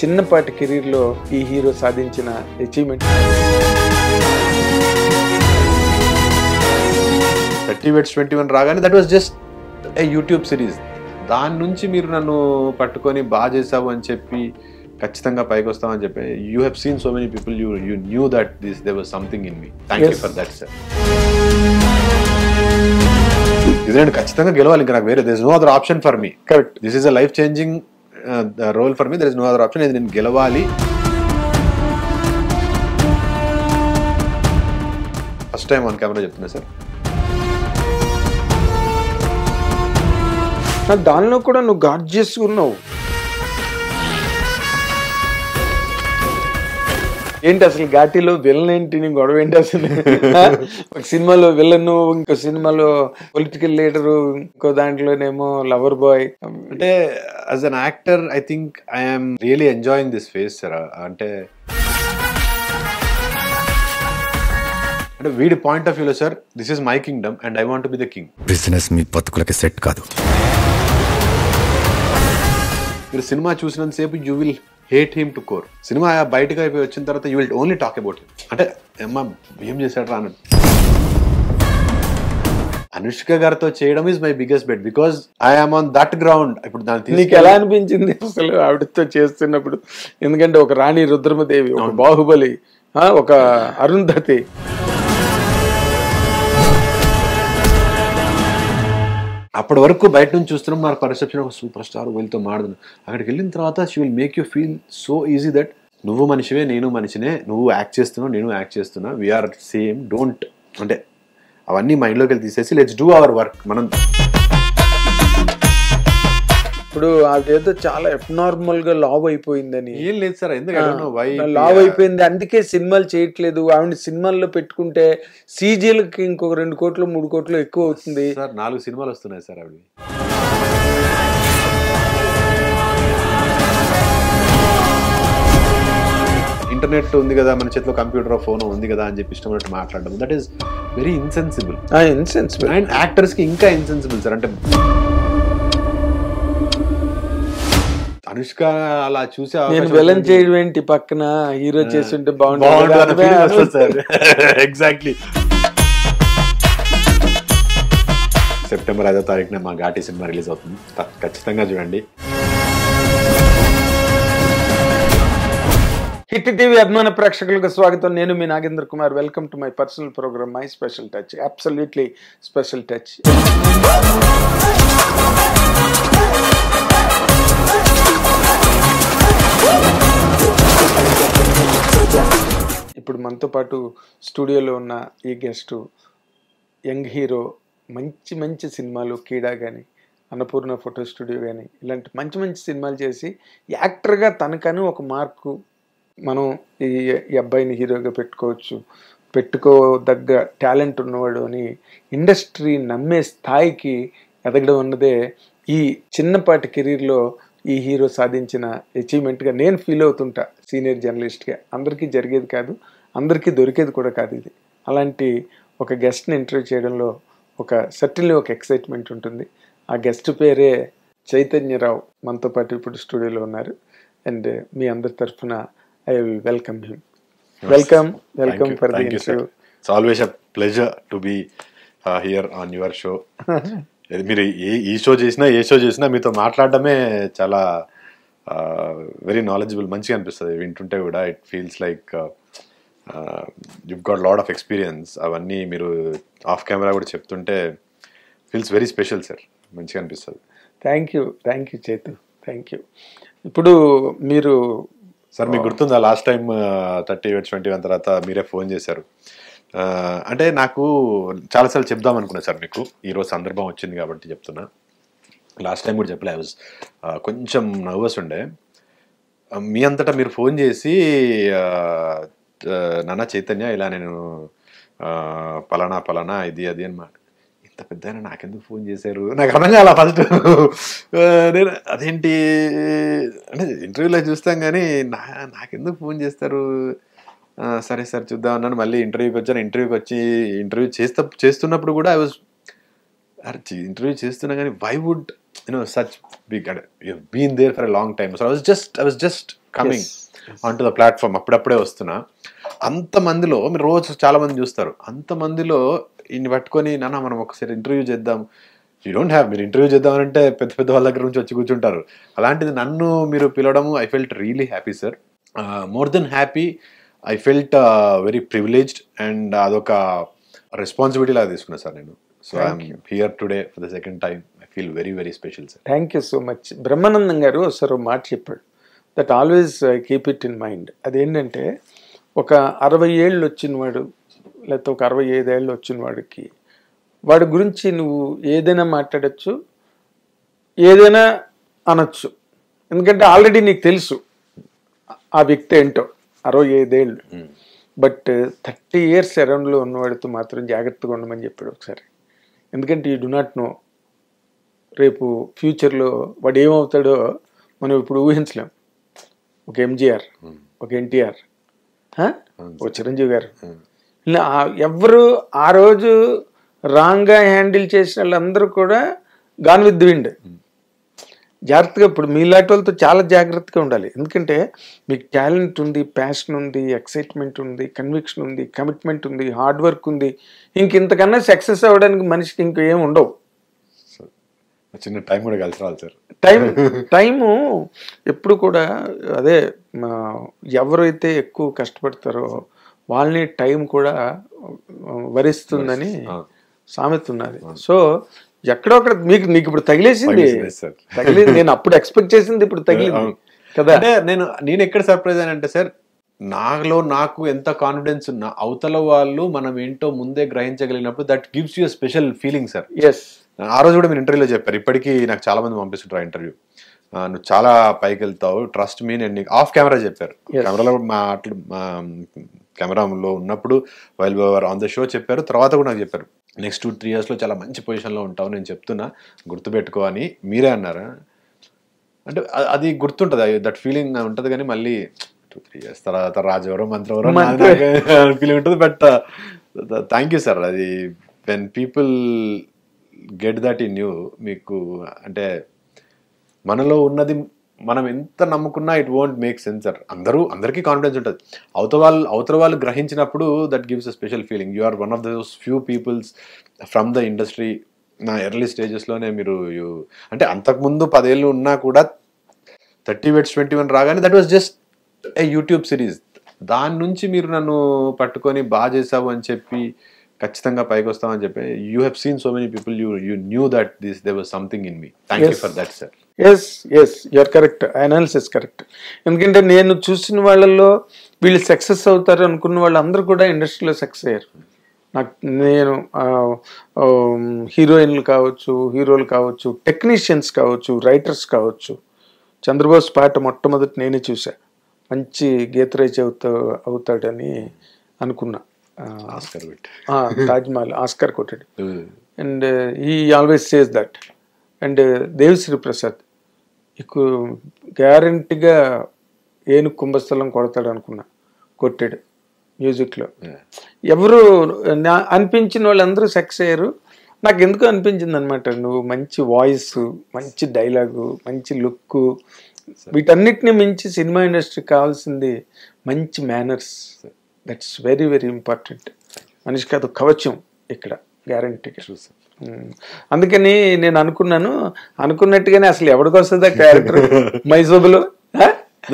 చిన్నపాటి కెరీర్లో ఈ హీరో సాధించిన అచీవ్మెంట్ 30/21 రాగానే that was just a YouTube series. దాని నుంచి మీరు నన్ను పట్టుకొని బాగా చేసావు అని చెప్పి ఖచ్చితంగా పైకి వస్తామని చెప్పి you have seen so many people you knew that there was something in me. Thank you for that sir. ఇది నేను ఖచ్చితంగా గెలవాలి, ఇంకా నాకు వేరే there is no other option for me. Correct, this is a life changing role for me, there is no other option. ఇది నేను గెలవాలి. ఫస్ట్ టైం ఆన్ కెమెరా చెప్తున్నా సార్. దానిలో కూడా నువ్వు గార్జియస్ ఉన్నావు. ఏంటి అసలు ఘాటీలో విలన్ ఏంటి, నీ గొడవ ఏంటి అసలు? ఒక సినిమాలో విలన్, ఇంకో సినిమాలో పొలిటికల్ లీడరు, ఇంకో దాంట్లోనేమో లవర్ బాయ్. అంటే as an actor I think I'm really enjoying this phase sir. అంటే వీడి పాయింట్ ఆఫ్ వ్యూలో sir, this is my kingdom and I want to be the king. Business మీ బతుకులకి సెట్ కాదు. మీరు సినిమా చూసినంతసేపు you will hate him to core. Cinema బయటకు అయిపోయి వచ్చిన తర్వాత you will only talk about him. అంటే అమ్మా ఏం చేశాడు రా అన్నట్టు. అనుష్క గారితో చేయడం is my biggest bet because I'm on that ground. ఇప్పుడు దాన్ని నీకు ఎలా అనిపించింది అసలు ఆవిడతో చేస్తున్నప్పుడు? ఎందుకంటే ఒక రాణి రుద్రమదేవి, ఒక బాహుబలి, ఒక అరుంధతి. అప్పటి వరకు బయట నుంచి చూస్తున్నాం, మన పర్సెప్షన్ ఒక సూపర్ స్టార్ వీళ్ళతో మాడుతున్నాం. అక్కడికి వెళ్ళిన తర్వాత she will make you feel so easy that నువ్వు మనిషివే, నేను మనిషినే, నువ్వు యాక్ట్ చేస్తున్నావు, నేను యాక్ట్ చేస్తున్నా, వీఆర్ సేమ్. డోంట్ అంటే అవన్నీ మైండ్లోకి వెళ్ళి తీసేసి లెట్స్ డూ అవర్ వర్క్. మనం ఇప్పుడు అదేదో చాలా అబ్నార్మల్ గా లావ్ అయిపోయిందని. ఏం లేదు సార్, ఎందుకంటే లావ్ అయిపోయింది అందుకే సినిమాలు చేయట్లేదు. ఆవిడ సినిమాల్లో పెట్టుకుంటే సీజీలకి ఇంకొక 2 కోట్లు 3 కోట్లు ఎక్కువ అవుతుంది సార్. 4 సినిమాలు వస్తున్నాయి సార్ ఆవిడ. ఇంటర్నెట్ ఉంది కదా మన చేతిలో, కంప్యూటర్ ఫోన్ ఉంది కదా అని చెప్పి ఇష్టమైనట్టు మాట్లాడడం, that is very insensible. Insensible and actors కి ఇంకా ఇన్సెన్సిబుల్ సార్. అంటే అనుష్క అలా చూసే నేను విలన్ చేయడం ఏంటి, పక్కన హీరో చేస్తుంటే బాగుంటుంది సార్. ఎగ్జాక్ట్లీ. సెప్టెంబర్ 5వ తారీఖున మా ఘాటీ సినిమా రిలీజ్ అవుతుంది, ఖచ్చితంగా చూడండి. హిట్ టీవీ అభిమాన ప్రేక్షకులకు స్వాగతం. నేను మీ Nagendra Kumar. Welcome to my personal programme my special touch. Absolutely special touch. ఇప్పుడు మనతో పాటు స్టూడియోలో ఉన్న ఈ గెస్టు యంగ్ హీరో. మంచి మంచి సినిమాలు, కీడా కానీ, అన్నపూర్ణ ఫోటో స్టూడియో కానీ, ఇలాంటి మంచి మంచి సినిమాలు చేసి యాక్టర్గా తనకని ఒక మార్కు మనం ఈ అబ్బాయిని హీరోగా పెట్టుకోదగ్గ టాలెంట్ ఉన్నవాడు అని ఇండస్ట్రీ నమ్మే స్థాయికి ఎదగడం అన్నదే ఈ చిన్నపాటి కెరీర్లో ఈ హీరో సాధించిన అచీవ్మెంట్గా నేను ఫీల్ అవుతుంటా. సీనియర్ జర్నలిస్ట్గా అందరికీ జరిగేది కాదు, అందరికీ దొరికేది కూడా కాదు ఇది. అలాంటి ఒక గెస్ట్ని ఇంటర్వ్యూ చేయడంలో సర్టన్లీ ఒక ఎక్సైట్మెంట్ ఉంటుంది. ఆ గెస్ట్ పేరే చైతన్యరావు. మనతో పాటు ఇప్పుడు స్టూడియోలో ఉన్నారు. అండ్ మీ అందరి తరఫున I will welcome him. Welcome for the interview. It's always a pleasure to be here on your show. మీరు ఏ షో చేసినా మీతో మాట్లాడడమే చాలా వెరీ నాలెడ్జబుల్, మంచిగా అనిపిస్తుంది వింటుంటే కూడా. It feels like you've got lot of experience. అవన్నీ మీరు ఆఫ్ కెమెరా కూడా చెప్తుంటే ఫీల్స్ వెరీ స్పెషల్ సార్, మంచిగా అనిపిస్తుంది. Thank you Chaitu, thank you. ఇప్పుడు మీరు సార్, మీకు గుర్తుందా లాస్ట్ టైం 30/21 తర్వాత మీరే ఫోన్ చేశారు. అంటే నాకు చాలాసార్లు చెప్దాం అనుకున్నా సార్ మీకు, ఈరోజు సందర్భం వచ్చింది కాబట్టి చెప్తున్నా. లాస్ట్ టైం కూడా చెప్పలే, ఐ వాజ్ కొంచెం నర్వస్ ఉండే. మీ అంతటా మీరు ఫోన్ చేసి నాన్న చైతన్య ఇలా నేను పలానా ఇది అది అని ఇంత పెద్ద నాకెందుకు ఫోన్ చేశారు నాకు అర్థం కాల ఫస్ట్. నేను అదేంటి అంటే ఇంటర్వ్యూలో చూస్తాం కానీ నాకెందుకు ఫోన్ చేస్తారు, సరే సార్ చూద్దాం అన్నాను. మళ్ళీ ఇంటర్వ్యూకి వచ్చాను. ఇంటర్వ్యూకి వచ్చి ఇంటర్వ్యూ చేస్తున్నప్పుడు కూడా ఐ వాజ్ ఇంటర్వ్యూ చేస్తున్నా కానీ why would such big been there for a long time. So I was just coming on to the platform, అప్పుడప్పుడే వస్తున్నా. అంతమందిలో మీరు రోజు చాలా మంది చూస్తారు, అంతమందిలో ఇన్ని పట్టుకొని నాన్న మనం ఒకసారి ఇంటర్వ్యూ చేద్దాం, యూ డోంట్ హ్యావ్, మీరు ఇంటర్వ్యూ చేద్దామంటే పెద్ద పెద్ద వాళ్ళ దగ్గర నుంచి వచ్చి కూర్చుంటారు. అలాంటిది నన్ను మీరు పిలవడము I felt really happy sir. More than happy, I felt very privileged and అదొక రెస్పాన్సిబిలిటీ లాగా తీసుకున్నా సార్ నేను. So I'm here today for the second time. I feel very very special sir. Thank you so much. Brahmanandam గారు ఒకసారి ఒక మాట చెప్పాడు, that always keep it in mind. అదేంటంటే ఒక 60 ఏళ్ళు వచ్చినవాడు లేకపోతే ఒక 65 ఏళ్ళు వచ్చిన వాడికి వాడి గురించి నువ్వు ఏదైనా మాట్లాడచ్చు, ఏదైనా అనొచ్చు, ఎందుకంటే ఆల్రెడీ నీకు తెలుసు ఆ వ్యక్తి ఏంటో. 65 ఏళ్ళు, బట్ 30 years అరౌండ్లో ఉన్నవాడితో మాత్రం జాగ్రత్తగా ఉండమని చెప్పాడు ఒకసారి. ఎందుకంటే యూ డు నాట్ నో రేపు ఫ్యూచర్లో వాడు ఏమవుతాడో మనం ఇప్పుడు ఊహించలేం. ఒక ఎంజీఆర్, ఒక ఎన్టీఆర్, ఒక చిరంజీవి గారు, ఇలా ఎవరు ఆ రోజు రాంగ్గా హ్యాండిల్ చేసిన వాళ్ళందరూ కూడా గాన్ విత్ ది విండ్. జాగ్రత్తగా ఇప్పుడు మీలాంటి వాళ్ళతో చాలా జాగ్రత్తగా ఉండాలి. ఎందుకంటే మీకు టాలెంట్ ఉంది, ప్యాషన్ ఉంది, ఎక్సైట్మెంట్ ఉంది, కన్విక్షన్ ఉంది, కమిట్మెంట్ ఉంది, హార్డ్ వర్క్ ఉంది. ఇంతకన్నా సక్సెస్ అవ్వడానికి మనిషికి ఇంకేం ఉండవు. చిన్న టైం కూడా కలిసి రావాలి సార్. టైము ఎప్పుడు కూడా అదే, ఎవరైతే ఎక్కువ కష్టపడతారో వాళ్ళని టైం కూడా వరిస్తుందని సామెత ఉన్నది. సో ఎక్కడో అక్కడ నీకు ఇప్పుడు తగిలేసింది. నేను అప్పుడు ఎక్స్పెక్ట్ చేసింది ఇప్పుడు తగిలింది కదా. అంటే నేను ఎక్కడ సర్ప్రైజ్ అంటే సార్, నాకు ఎంత కాన్ఫిడెన్స్ ఉన్నా అవతల వాళ్ళు మనం ఏంటో ముందే గ్రహించగలిగినప్పుడు that gives you special feeling sir. Yes, ఆ రోజు కూడా మీరు ఇంటర్వ్యూలో చెప్పారు, ఇప్పటికీ నాకు చాలా మంది పంపిస్తుంటారు ఇంటర్వ్యూ, నువ్వు చాలా పైకి వెళ్తావు, ట్రస్ట్ మీ. నేను ఆఫ్ కెమెరా చెప్పారు, కెమెరాలో కెమెరాలో ఉన్నప్పుడు while over on the show చెప్పారు, తర్వాత కూడా నాకు చెప్పారు నెక్స్ట్ 2-3 yearsలో చాలా మంచి పొజిషన్లో ఉంటావు, నేను చెప్తున్నా గుర్తుపెట్టుకో అని మీరే అన్నారు. అంటే అది గుర్తుంటుంది, దట్ ఫీలింగ్ ఉంటుంది. కానీ మళ్ళీ 2-3 years తర్వాత రాజెవరో మంత్రెవరో ఫీలింగ్ ఉంటుంది. But thank you sir. అది when people get that in you, మీకు అంటే మనలో ఉన్నది మనం ఎంత నమ్ముకున్నా it won't make sense sir. అందరికీ కాన్ఫిడెన్స్ ఉంటుంది, అవతల వాళ్ళు గ్రహించినప్పుడు that gives a special feeling. You are one of those few peoples from the industry. నా ఎర్లీ స్టేజెస్లోనే మీరు అంటే అంతకుముందు 10 ఏళ్ళు ఉన్నా కూడా 30 Weds 21 రాగానే that was just a YouTube series. దాని నుంచి మీరు నన్ను పట్టుకొని బాగా చేసావు అని చెప్పి ఖచ్చితంగా పైకి వస్తామని చెప్పి you have seen so many people, you knew that there was something in me. Thank you for that sir. Yes, you're correct, analysis correct. ఎందుకంటే నేను చూసిన వాళ్ళల్లో వీళ్ళు సక్సెస్ అవుతారు అనుకున్న వాళ్ళందరూ కూడా ఇండస్ట్రీలో సక్సెస్ అయ్యారు. నేను హీరోయిన్లు కావచ్చు, హీరోలు కావచ్చు, టెక్నీషియన్స్ కావచ్చు, రైటర్స్ కావచ్చు. చంద్రబోస్ పాట మొట్టమొదటి నేనే చూసా, మంచి గీత రచయిత అవుతాడని అనుకున్నా. తాజ్మహల్ ఆస్కర్ కొట్టాడు. And he always says that. And Devi Sri Prasad గ్యారంటీగా ఏను కుంభస్థలం కొడతాడు అనుకున్నా, కొట్టాడు మ్యూజిక్లో. ఎవరు అనిపించిన వాళ్ళందరూ సక్సెస్ అయ్యారు. నాకు ఎందుకు అనిపించింది అనమాట, నువ్వు మంచి వాయిస్, మంచి డైలాగు, మంచి లుక్, వీటన్నిటిని మించి సినిమా ఇండస్ట్రీకి కావాల్సింది మంచి manners. That's very very important. మనిషికి అది కవచం ఇక్కడ గ్యారంటీగా. అందుకని నేను అనుకున్నట్టుగానే అసలు ఎవరికి వస్తుంది ఆ క్యారెక్టర్ మైసోబులో.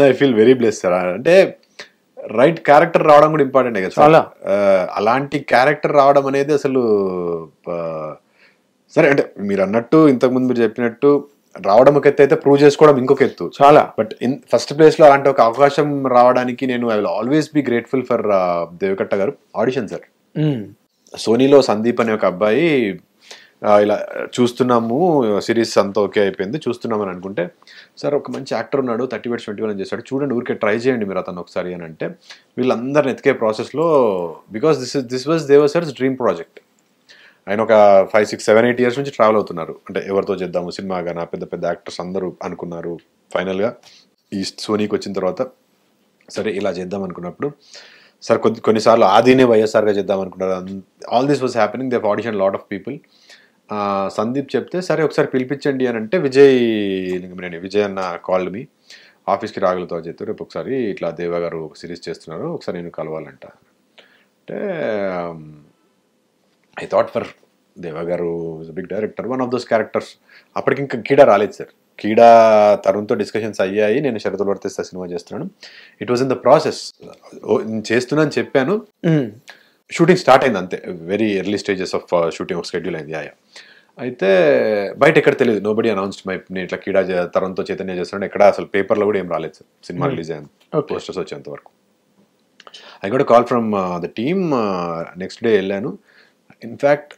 I feel very blessed sir. అంటే రైట్ క్యారెక్టర్ రావడం కూడా ఇంపార్టెంట్ కదా చాలా. అలాంటి క్యారెక్టర్ రావడం అనేది అసలు సరే, అంటే మీరు అన్నట్టు ఇంతకుముందు మీరు చెప్పినట్టు రావడం ఒక ఎత్తు అయితే ప్రూవ్ చేసుకోవడం ఇంకొక ఎత్తు చాలా. బట్ ఫస్ట్ ప్లేస్ లో అలాంటి ఒక అవకాశం రావడానికి నేను I will always be grateful for Devakatta గారు. ఆడిషన్ సార్, సోనీలో సందీప్ అనే ఒక అబ్బాయి ఇలా చూస్తున్నాము, సిరీస్ అంతా ఓకే అయిపోయింది, చూస్తున్నాం అని అనుకుంటే, సార్ ఒక మంచి యాక్టర్ ఉన్నాడు 30 Weds 21 అని చేశాడు, చూడండి ఊరికే ట్రై చేయండి మీరు అతను ఒకసారి అని అంటే, వీళ్ళందరిని ఎతికే ప్రాసెస్లో because this was Deva sir's dream project. ఆయన ఒక 5, 6, 7, 8 years నుంచి ట్రావెల్ అవుతున్నారు. అంటే ఎవరితో చేద్దాము సినిమా, కానీ పెద్ద పెద్ద యాక్టర్స్ అందరూ అనుకున్నారు. ఫైనల్గా ఈ సోనీకి వచ్చిన తర్వాత సరే ఇలా చేద్దాం అనుకున్నప్పుడు, సార్ కొన్నిసార్లు ఆదినే వైఎస్ఆర్గా చేద్దాం అనుకున్నారు. All this was happening. They audition lot of people. Sandeep చెప్తే సరే ఒకసారి పిలిపించండి అని అంటే విజయ్ అన్న కాల్డ్ మీ ఆఫీస్కి రాగలుగుతావు చెప్తే రేపు ఒకసారి ఇట్లా దేవా గారు ఒక సిరీస్ చేస్తున్నారు ఒకసారి నేను కలవాలంట అంటే I thought for Deva garu big director one of those characters. అప్పటికి ఇంకా కీడా రాలేదు సార్. కీడా తరుణ్తో డిస్కషన్స్ అయ్యాయి. నేను షరతులు వర్తిస్తా సినిమా చేస్తున్నాను. It was in the process. నేను చేస్తున్నాను చెప్పాను, షూటింగ్ స్టార్ట్ అయింది అంతే. Very early stages of shooting ఒక షెడ్యూల్ అయింది. అయితే బయట ఎక్కడ తెలియదు, నో బడీ అనౌన్స్డ్ నేను ఇట్లా కీడా తరుణ్తో చైతన్య చేస్తున్నాను. ఎక్కడ అసలు పేపర్లో కూడా ఏం రాలేదు సార్. సినిమా రిలీజ్ అయింది, పోస్టర్స్ వచ్చేంత వరకు. I got call from the team. Next day వెళ్ళాను. ఇన్ఫ్యాక్ట్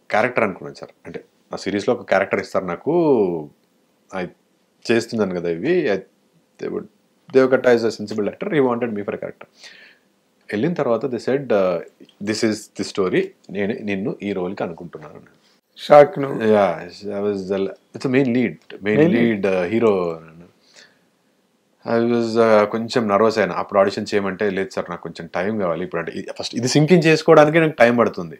క్యారెక్టర్ అనుకున్నాను సార్, అంటే ఆ సిరీస్లో ఒక క్యారెక్టర్ ఇస్తారు నాకు, చేస్తున్నాను కదా ఇవి. Deva Katta is a sensible actor, he wanted me for a character. వెళ్ళిన తర్వాత the said this is the story, నేను నిన్ను ఈ రోల్కి అనుకుంటున్నాను. Shock. It's main lead hero. I was కొంచెం నర్వస్ అయినా. అప్పుడు ఆడిషన్ చేయమంటే లేదు సార్ నాకు కొంచెం టైం కావాలి ఇప్పుడు, అంటే ఫస్ట్ ఇది సింకింగ్ చేసుకోవడానికి నాకు టైం పడుతుంది.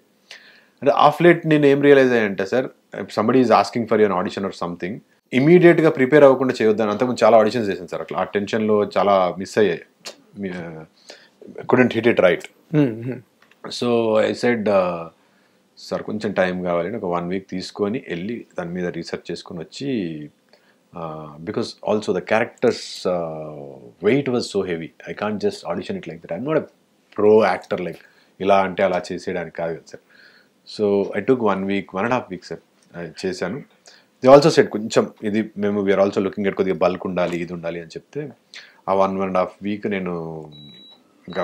అంటే ఆఫ్ లేట్ నేను ఏం రియలైజ్ అయ్యంటే sir, somebody is asking for your audition or something, ఇమీడియట్గా ప్రిపేర్ అవ్వకుండా చేయొద్దని. అంతకుముందు చాలా ఆడిషన్స్ చేశాను సార్. అట్లా ఆ టెన్షన్లో చాలా మిస్ అయ్యాయి. Couldn't hit it right. So I said sir కొంచెం టైం కావాలి, ఒక 1 వీక్ తీసుకొని వెళ్ళి దాని మీద రీసెర్చ్ చేసుకొని వచ్చి, because also the characters weight was so heavy. I can't just audition it like that. I'm not a pro actor like ఇలా అంటే అలా చేసేయడానికి కాదు కదా sir. So I took 1 week, 1.5 weeks sir చేశాను. ది ఆల్సో సెట్ కొంచెం ఇది మేము వీఆర్ ఆల్సో లుకింగ్ ఎట్ కొద్దిగా బల్క్ ఉండాలి, ఇది ఉండాలి అని చెప్తే ఆ 1.5 వీక్ నేను ఇంకా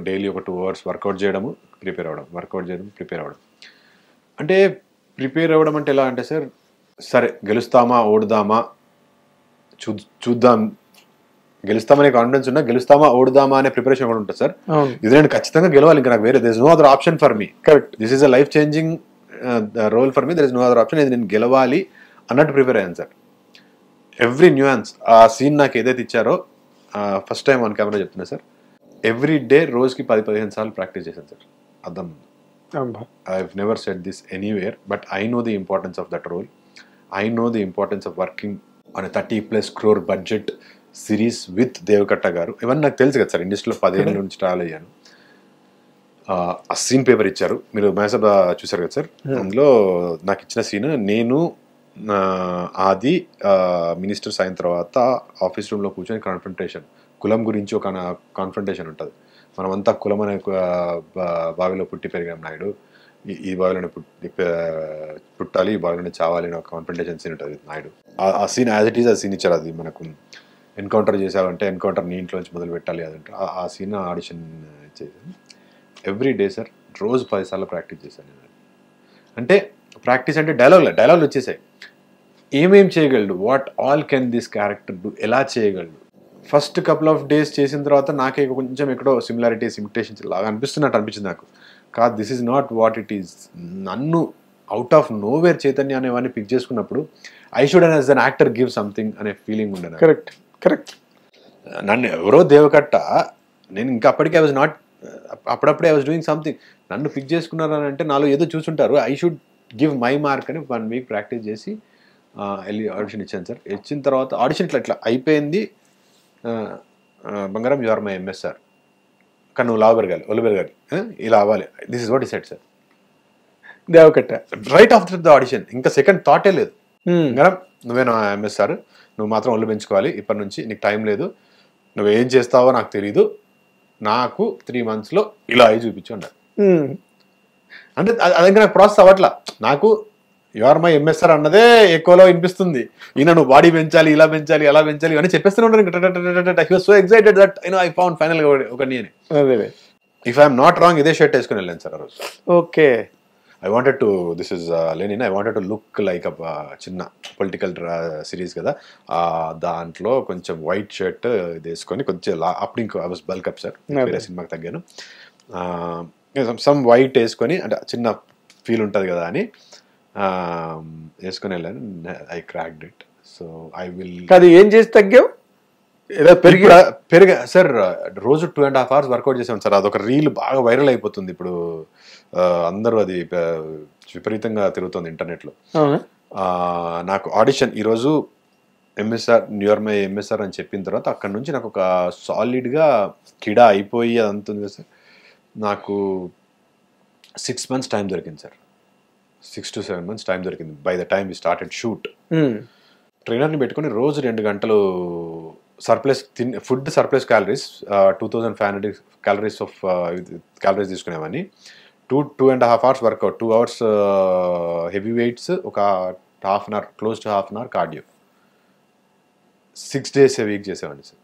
డైలీ ఒక 2 hours వర్కౌట్ చేయడము, ప్రిపేర్ అవ్వడం, వర్కౌట్ చేయడం, ప్రిపేర్ అవ్వడం. అంటే ప్రిపేర్ అవ్వడం అంటే ఎలా అంటే సార్, సరే గెలుస్తామా ఓడుదామా చూద్దాం, గెలుస్తామనే కాన్ఫిడెన్స్ ఉన్నా గెలుస్తామా ఓడుదామా అనే ప్రిపరేషన్ కూడా ఉంటుంది సార్. ఇది నేను ఖచ్చితంగా గెలవాలి, ఇంకా నాకు వేరే there is no other option for me. Correct, this is a life changing role for me, there is no other option. ఇది నేను గెలవాలి అన్నట్టు ప్రిపేర్ అయ్యాను సార్. ఎవ్రీ న్యూయాన్స్, ఆ సీన్ నాకు ఏదైతే ఇచ్చారో ఫస్ట్ టైం ఆన్ కెమెరా చెప్తున్నా సార్, ఎవ్రీ డే రోజుకి 10-15 సార్లు ప్రాక్టీస్ చేశాను సార్ అర్థం. I've never said this anywhere, but I know the importance of that role. I know the importance of working on a 30+ crore budget series with Devakatta garu. ఇవన్నీ నాకు తెలుసు కదా sir, ఇండస్ట్రీలో 10 ఏళ్ళ నుంచి ట్రావెల్ అయ్యాను. ఆ సీన్ పేపర్ ఇచ్చారు, మీరు మ్యాసబ్ చూసారు కదా సార్. అందులో నాకు ఇచ్చిన సీన్, నేను ఆది మినిస్టర్స్ అయిన తర్వాత ఆఫీస్ రూమ్లో కూర్చొని కాన్ఫ్రంటేషన్, కులం గురించి ఒక కాన్ఫ్రంటేషన్ ఉంటుంది. మనమంతా కులం అనే బావిలో పుట్టి పెరిగాం నాయుడు, ఈ బావిలోనే పుట్టాలి, ఈ బావిలోనే చావాలి అని ఒక కాన్ఫ్రంటేషన్ సీన్ ఉంటుంది నాయుడు. ఆ సీన్ యాజ్ ఇట్ ఈజ్ ఆ సీన్ ఇచ్చారు. అది మనకు ఎన్కౌంటర్ చేసావంటే ఎన్కౌంటర్ నీ ఇంట్లోంచి మొదలు పెట్టాలి అదంటే ఆ సీన్ ఆడిషన్ చేశాను. ఎవ్రీ డే సార్ రోజు 10 సార్లు ప్రాక్టీస్ చేశాను నేను. అంటే ప్రాక్టీస్ అంటే డైలాగులు వచ్చేసాయి. ఏమేం చేయగలడు, what all can this character do, ఎలా చేయగలడు. ఫస్ట్ కపుల్ ఆఫ్ డేస్ చేసిన తర్వాత నాకే కొంచెం ఎక్కడో సిమిలారిటీస్, ఇమిటేషన్స్ లాగా అనిపించింది నాకు. కాదు, this is not what it is. నన్ను అవుట్ ఆఫ్ నోవేర్ చైతన్య అనేవాడిని పిక్ చేసుకున్నప్పుడు I should as an actor give something అనే ఫీలింగ్ ఉండే. కరెక్ట్. నన్ను ఎవరో దేవకట్ట, నేను ఇంకా అప్పటికే ఐ వాజ్ నాట్, అప్పుడప్పుడే ఐ వాజ్ డూయింగ్ సంథింగ్. నన్ను పిక్ చేసుకున్నారు అని అంటే నాలో ఏదో చూసుంటారు, I should give my mark అని 1 వీక్ ప్రాక్టీస్ చేసి వెళ్ళి ఆడిషన్ ఇచ్చాను సార్. ఇచ్చిన తర్వాత ఆడిషన్ ఇట్లా అయిపోయింది. బంగారం, యు ఆర్ మై ఎంఎస్ఆర్, కానీ నువ్వు లావు పెరగాలి, ఒళ్ళు పెరగాలి, ఇలా అవ్వాలి, this is what is set sir Deva Katta right after the audition. ఇంకా సెకండ్ థాటే లేదు. బంగారం, నువ్వే నా ఎంఎస్ఆర్, నువ్వు మాత్రం ఒళ్ళు పెంచుకోవాలి, ఇప్పటి నుంచి నీకు టైం లేదు, నువ్వేం చేస్తావో నాకు తెలీదు, నాకు 3 monthsలో ఇలా అయి చూపించు అన్నారు. అంటే అది ఇంకా నాకు ప్రాసెస్ అవ్వట్లా. నాకు యు ఆర్ మై ఎంఎస్ఆర్ అన్నదే ఎక్కువలో వినిపిస్తుంది. ఈయన నువ్వు బాడీ పెంచాలి, ఇలా పెంచాలి, అలా పెంచాలి అని చెప్పేస్తూనే ఉంటాను. He was so excited that I found final ఒక నేను. ఇఫ్ ఐఎమ్ నాట్ రాంగ్ ఇదే షర్ట్ వేసుకుని వెళ్ళాను సార్ ఆ రోజు. Okay, I wanted to, this is Lenin, I wanted to look like చిన్న పొలిటికల్ సిరీస్ కదా, దాంట్లో కొంచెం వైట్ షర్ట్ ఇది వేసుకొని కొంచెం అప్పుడు ఇంకో I was bulk up sir, వేరే సినిమాకి తగ్గాను. సమ్ వైట్ వేసుకొని అంటే చిన్న ఫీల్ ఉంటుంది కదా అని వేసుకొని వెళ్ళాను. I cracked it. So I will. అది ఏం చేసి తగ్గావు? ఏదో పెరిగా సార్. రోజు 2.5 hours వర్కౌట్ చేసాం సార్. అదొక రీల్ బాగా వైరల్ అయిపోతుంది ఇప్పుడు. అందరూ అది విపరీతంగా తిరుగుతుంది ఇంటర్నెట్లో. నాకు ఆడిషన్ ఈరోజు ఎంఎస్ఆర్ న్యూయార్క్ మై ఎంఎస్ఆర్ అని చెప్పిన తర్వాత అక్కడ నుంచి నాకు ఒక సాలిడ్గా కిడా అయిపోయి అదంతా ఉంది కదా సార్. నాకు 6 months టైం దొరికింది సార్. 6 to 7 months టైం దొరికింది by the time we started shoot. ట్రైనర్ని పెట్టుకుని రోజు 2 గంటలు surplus food surplus calories 2500 calories of calories తీసుకునేవాడిని. 2.5 hours workout, 2 hours heavy weights, ఒక half an hour close to half an hour cardio. 6 days a week చేసేవాడిని sir.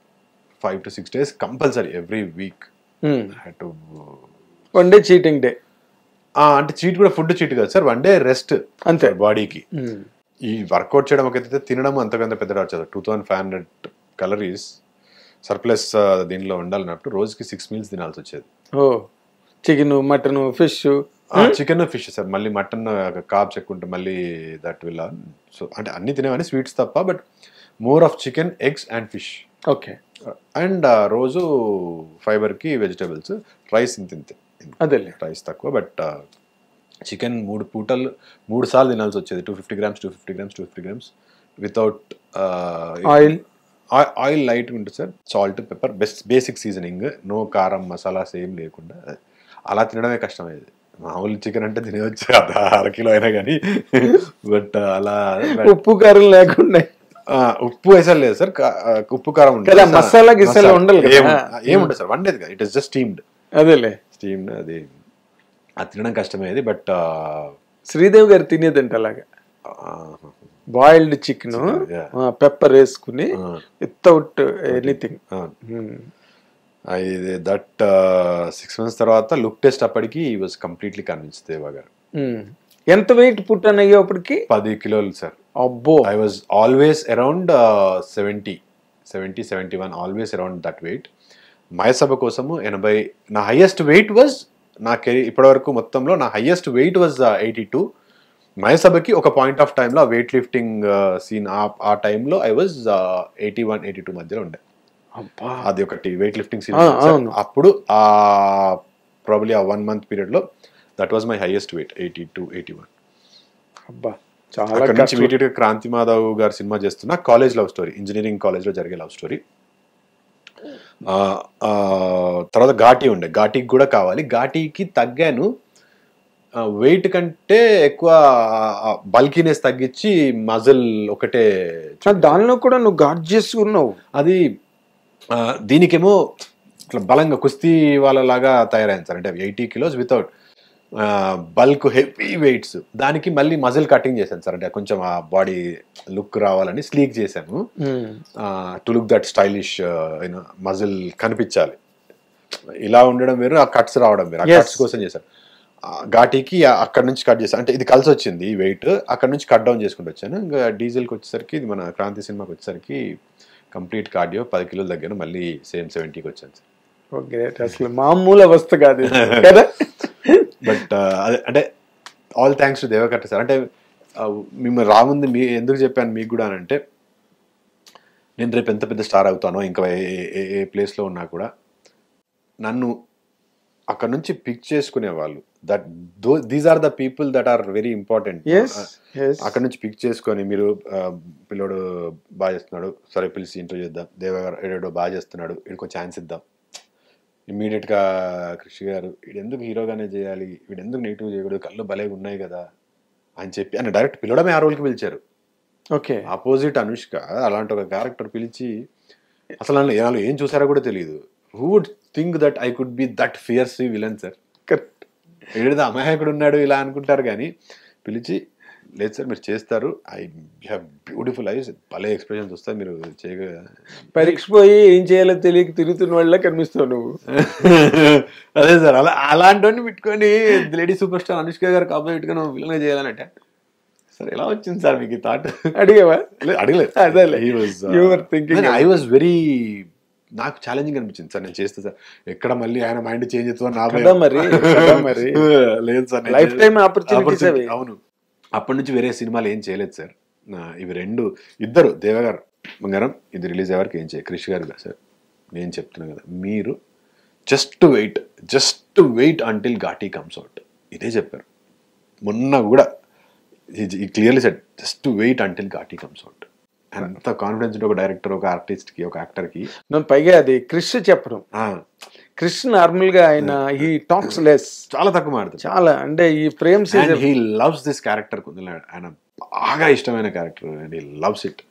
5 to 6 days compulsory every week. One day cheating day. అంటే cheat కూడా food cheat కాదు sir, 1 day rest అంతే బాడీకి. ఈ work out చేయడం ఒక ఎత్తు, తినడం అంతకంత పెద్ద వచ్చేది. 2500 calories సర్ప్లస్ దీనిలో ఉండాలన్నప్పుడు రోజుకి 6 meals తినాల్సి వచ్చేది. Chicken, mutton, fish. Chicken, fish sir. మళ్ళీ మటన్ కార్బ్స్ ఎక్కువ ఉంటే మళ్ళీ దట్ విల్. సో అంటే అన్ని తినేవని స్వీట్స్ తప్ప, but more of chicken, eggs and fish. Okay. And రోజు ఫైబర్కి వెజిటేబుల్స్, రైస్ ఇంత అదే రైస్ తక్కువ. బట్ చికెన్ 3 పూటలు 3 సార్లు తినాల్సి వచ్చేది. 250 grams వితౌట్ ఆయిల్ లైట్గా ఉంటుంది sir. Salt, pepper, basic seasoning, no కారం మసాలాస్ ఏం లేకుండా. అలా తినడమే కష్టమయ్యేది. మామూలు చికెన్ అంటే తినవచ్చు 1/2 kilo అయినా కానీ, బట్ అలా ఉప్పు కారం లేకుండా. ఉప్పు వేసారు లేదు సార్, ఉప్పు కారం ఉంటుంది, మసాలా గిసాలా ఉండాలి, ఏముంటుంది సార్. వండేది కదా, ఇట్ ఇస్ జస్ట్ స్టీమ్డ్. అదేలే స్టీమ్డ్. అది తినడం కష్టమయ్యేది. బట్ శ్రీదేవి గారు తినేదంటే అలాగా బాయిల్డ్ చికెన్ పెప్పర్ వేసుకుని వితౌట్ ఎనీథింగ్. దట్ 6 months తర్వాత లుక్ టెస్ట్ అప్పటికి వాజ్ కంప్లీట్లీ కన్విన్స్ దేవా గారు. ఎంత వెయిట్ పుట్టాను అయ్యేప్పటికి? 10 kilos సార్. అబ్బో. I was always around 70-71, always around that weight. Mayasabha కోసము 80. నా హైయెస్ట్ వెయిట్ వాజ్ నా కెరీర్ ఇప్పటి వరకు మొత్తంలో నా హైయెస్ట్ వెయిట్ వాజ్ 82. మయసభకి ఒక పాయింట్ ఆఫ్ టైంలో వెయిట్ లిఫ్టింగ్ సీన్ ఆ టైంలో ఐ వాజ్ 81-82 మధ్యలో ఉండే. అది ఒకటి వెయిట్ లిఫ్టింగ్ సీన్. అప్పుడు ప్రాబబ్లీ ఆ 1 month పీరియడ్లో that was my highest weight, 82-81. అబ్బా. అక్కడ నుంచి ఇమీడియట్గా క్రాంతి మాధవ్ గారు సినిమా చేస్తున్న కాలేజ్ లవ్ స్టోరీ, ఇంజనీరింగ్ కాలేజ్లో జరిగే లవ్ స్టోరీ. తర్వాత ఘాటీ ఉండే, ఘాటీకి కూడా కావాలి. ఘాటీకి తగ్గాను, వెయిట్ కంటే ఎక్కువ బల్కీనెస్ తగ్గించి మజిల్ ఒకటే. దానిలో కూడా నువ్వు ఘాట్ చేసుకున్నావు. అది దీనికేమో ఇట్లా బలంగా కుస్తీ వాళ్ళలాగా తయారైంది సార్. అంటే 80 kilos without bulk heavy weights. దానికి మళ్ళీ మజిల్ కటింగ్ చేశాను సార్. అంటే కొంచెం ఆ బాడీ లుక్ రావాలని స్లీక్ చేశాను. To look that stylish muscle కనిపించాలి. ఇలా ఉండడం వేరు, ఆ కట్స్ రావడం వేరు. ఆ కట్స్ కోసం చేశాను. ఘాటీకి అక్కడ నుంచి కట్ చేశాను. అంటే ఇది కలిసి వచ్చింది వెయిట్, అక్కడ నుంచి కట్ డౌన్ చేసుకుంటూ వచ్చాను. ఇంకా డీజిల్కి వచ్చేసరికి, ఇది మన క్రాంతి సినిమాకి వచ్చేసరికి కంప్లీట్ కార్డియో 10 kilos దగ్గర మళ్ళీ సేమ్ 70కి వచ్చాను సార్. గ్రేట్. అసలు మామూలు అవస్థ కాదు కదా. బట్ అంటే all thanks to Deva Katta sir. అంటే మిమ్మల్ని రాముంది ఎందుకు చెప్పాను మీకు కూడా అని అంటే, నేను రేపు ఎంత పెద్ద స్టార్ అవుతానో, ఇంకా ఏ ప్లేస్లో ఉన్నా కూడా నన్ను అక్కడ నుంచి పిక్ చేసుకునే వాళ్ళు, these are the people that are very important. అక్కడ నుంచి పిక్ చేసుకొని, మీరు పిల్లోడు బాగా చేస్తున్నాడు, సరే పిలిచి ఇంటర్వ్యూ చేద్దాం, దేవగారు ఏడో బాగా చేస్తున్నాడు, వీడికి ఛాన్స్ ఇద్దాం. ఇమ్మీడియట్గా కృషి గారు, వీడు ఎందుకు హీరోగానే చేయాలి, వీడు ఎందుకు నెగిటివ్ చేయకూడదు, కళ్ళు భలేగా ఉన్నాయి కదా అని చెప్పి ఆయన డైరెక్ట్ పిలవడమే ఆ రోల్కి పిలిచారు. ఓకే. ఆపోజిట్ అనుష్క అలాంటి ఒక క్యారెక్టర్ పిలిచి, అసలు వాళ్ళు ఏం చూసారో కూడా తెలియదు. Who would think that I could be that fierce villain sir. Correct. ఏదో అమాయకుడు ఉన్నాడు ఇలా అనుకుంటారు, కానీ పిలిచి, లేదు సార్ మీరు చేస్తారు, ఐ హ్యావ్ బ్యూటిఫుల్ ఐస్, భలే ఎక్స్ప్రెషన్స్ వస్తాయి, మీరు చేయగా పరీక్ష పోయి ఏం చేయాలో తెలియక తిరుగుతున్న వాళ్ళ కనిపిస్తావు నువ్వు. అదే సార్, అలాంటి పెట్టుకొని లేడీ సూపర్ స్టార్ అనుష్క గారికి ఆపోజిట్గా నువ్వు విలన్గా చేయాలనంటే, సార్ ఎలా వచ్చింది సార్ మీకు థాట్? అడిగావా? అడగలేదు. ఐ వాజ్ వెరీ, నాకు ఛాలెంజింగ్ అనిపించింది సార్. నేను చేస్తే సార్ ఎక్కడ మళ్ళీ ఆయన మైండ్ చేంజ్ అవుతుందో మరి లేదు సార్, లైఫ్ టైం ఆపర్చునిటీ. అవును. అప్పటి నుంచి వేరే సినిమాలు ఏం చేయలేదు సార్. ఇవి రెండు, ఇద్దరు దేవగారు బంగారం ఇది రిలీజ్ అయ్యేవారికి ఏం చేయాలి క్రిష్ గారు సార్ నేను చెప్తున్నాను కదా మీరు just wait until Ghaati comes out ఇదే చెప్పారు మొన్న కూడా ఈ clearly set just wait until Ghaati comes out అంత కాన్ఫిడెన్స్ ఉంటే ఒక డైరెక్టర్ ఒక ఆర్టిస్ట్కి ఒక యాక్టర్కి పైగా అది క్రిష్ చెప్పడం క్రిష్ నార్మల్ గా ఆయన హీ టాక్స్ లెస్ చాలా తక్కువ మాట్లాడతారు చాలా అంటే ఈ frames he loves this character ఆయన బాగా ఇష్టమైన character and he loves it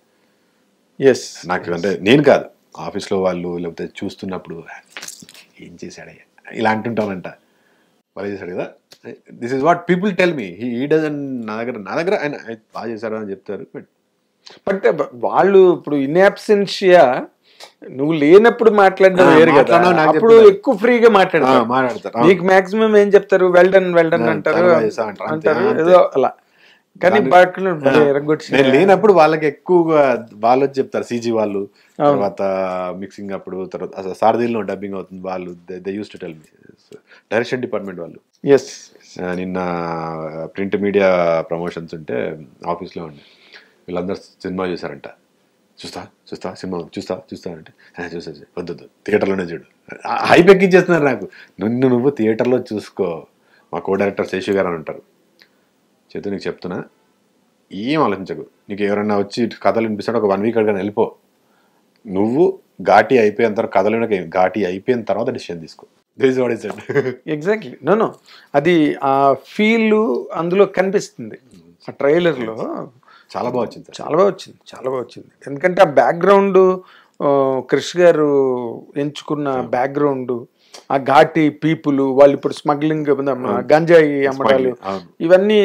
yes నాకు అంటే నేను కాదు ఆఫీస్లో వాళ్ళు లేకపోతే చూస్తున్నప్పుడు ఏం చేశాడయ్యా ఇలా అంటుంటానంట వాళ్ళు చేశాడు కదా this is what people tell me he doesn't నా దగ్గర ఆయన బాగా చేశారు అని చెప్తారు బట్ వాళ్ళు ఇప్పుడు ఇన్ అబ్సెన్షియా నువ్వు లేనప్పుడు మాట్లాడడం వేరు కదా అప్పుడు ఎక్కువ ఫ్రీగా మాట్లాడతారు నీకు మాక్సిమం ఏం చెప్తారు వెల్డన్ అంటారు ఏదో అలా కానీ నేను లేనప్పుడు వాళ్ళకి ఎక్కువగా వాళ్ళు వచ్చి చెప్తారు సీజీ వాళ్ళు తర్వాత మిక్సింగ్ అప్పుడు తర్వాత సారథీలో డబ్బింగ్ అవుతుంది వాళ్ళు they use to tell me direction department వాళ్ళు నిన్న ప్రింట్ మీడియా ప్రమోషన్స్ ఉంటే ఆఫీస్లో ఉండే వీళ్ళందరూ సినిమా చూసారంట చూస్తా సినిమా చూస్తా అంటే చూసా వద్దు థియేటర్లోనే చూడు హైప్ ఎక్కించేస్తున్నారు నాకు నువ్వు థియేటర్లో చూసుకో మా కో డైరెక్టర్ శేషు గారు అని ఉంటారు చేతు నీకు చెప్తున్నా ఏం ఆలోచించకు నీకు ఎవరైనా వచ్చి కథలు వినిపిస్తాడు ఒక 1 వీక్ అడిగానే వెళ్ళిపో నువ్వు ఘాటీ అయిపోయిన తర్వాత కథలు ఘాటీ అయిపోయిన తర్వాత డిసిషన్ తీసుకో ఎగ్జాక్ట్లీ నో అది ఆ ఫీల్ అందులో కనిపిస్తుంది ఆ ట్రైలర్లో చాలా బాగా వచ్చింది చాలా బాగా వచ్చింది ఎందుకంటే ఆ బ్యాక్గ్రౌండ్ క్రిష్ గారు ఎంచుకున్న బ్యాక్గ్రౌండ్ ఆ ఘాటి పీపుల్ వాళ్ళు ఇప్పుడు స్మగ్లింగ్ గంజాయి అమ్మడాలు ఇవన్నీ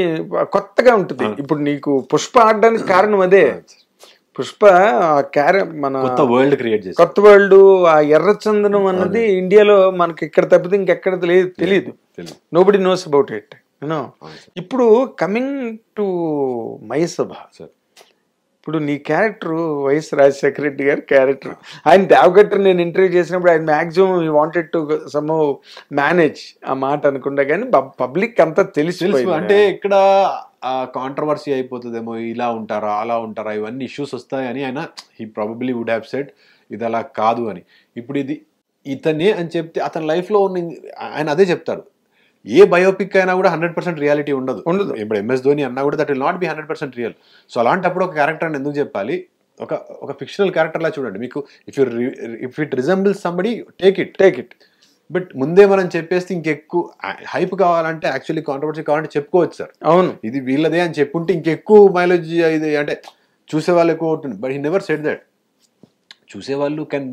కొత్తగా ఉంటుంది ఇప్పుడు నీకు పుష్ప ఆడడానికి కారణం అదే పుష్ప మన కొత్త వరల్డ్ ఆ ఎర్రచందనం అన్నది ఇండియాలో మనకి ఇక్కడ తప్పితే ఇంకెక్కడ తెలియదు నోబడి నోస్ అబౌట్ ఇట్ ఇప్పుడు కమింగ్ టు మయసభ ఇప్పుడు నీ క్యారెక్టర్ వైఎస్ రాజశేఖర రెడ్డి గారి క్యారెక్టర్ ఆయన దేవగట్టర్ నేను ఇంటర్వ్యూ చేసినప్పుడు ఆయన మ్యాక్సిమం ఈ వాంటెడ్ టు సమ్ మేనేజ్ ఆ మాట అనుకుంటా కానీ పబ్లిక్ అంతా తెలిసి అంటే ఇక్కడ కాంట్రవర్సీ అయిపోతుందేమో ఇలా ఉంటారా అలా ఉంటారా ఇవన్నీ ఇష్యూస్ వస్తాయని ఆయన he probably would have said ఇది అలా కాదు అని ఇప్పుడు ఇది ఇతనే అని చెప్తే అతని లైఫ్లో ఉన్న ఆయన అదే చెప్తారు ఏ బయోపిక్ అయినా కూడా 100% రియాలిటీ ఉండదు ఇప్పుడు ఎంఎస్ ధోని అన్నా కూడా that will not be 100% real so అలాంటప్పుడు ఒక క్యారెక్టర్ అని ఎందుకు చెప్పాలి ఒక ఫిక్షనల్ క్యారెక్టర్ లా చూడండి మీకు if it resembles somebody take it but ముందే మనం చెప్పేస్తే ఇంకెక్కువ హైప్ కావాలంటే యాక్చువల్లీ కాంట్రవర్సీ కావాలంటే చెప్పుకోవచ్చు సార్ అవును ఇది వీళ్ళదే అని చెప్పుంటే ఇంకెక్కువ మైలేజ్ ఇది అంటే చూసేవాళ్ళు ఎక్కువ అవుతుంది but he never said that చూసేవాళ్ళు కెన్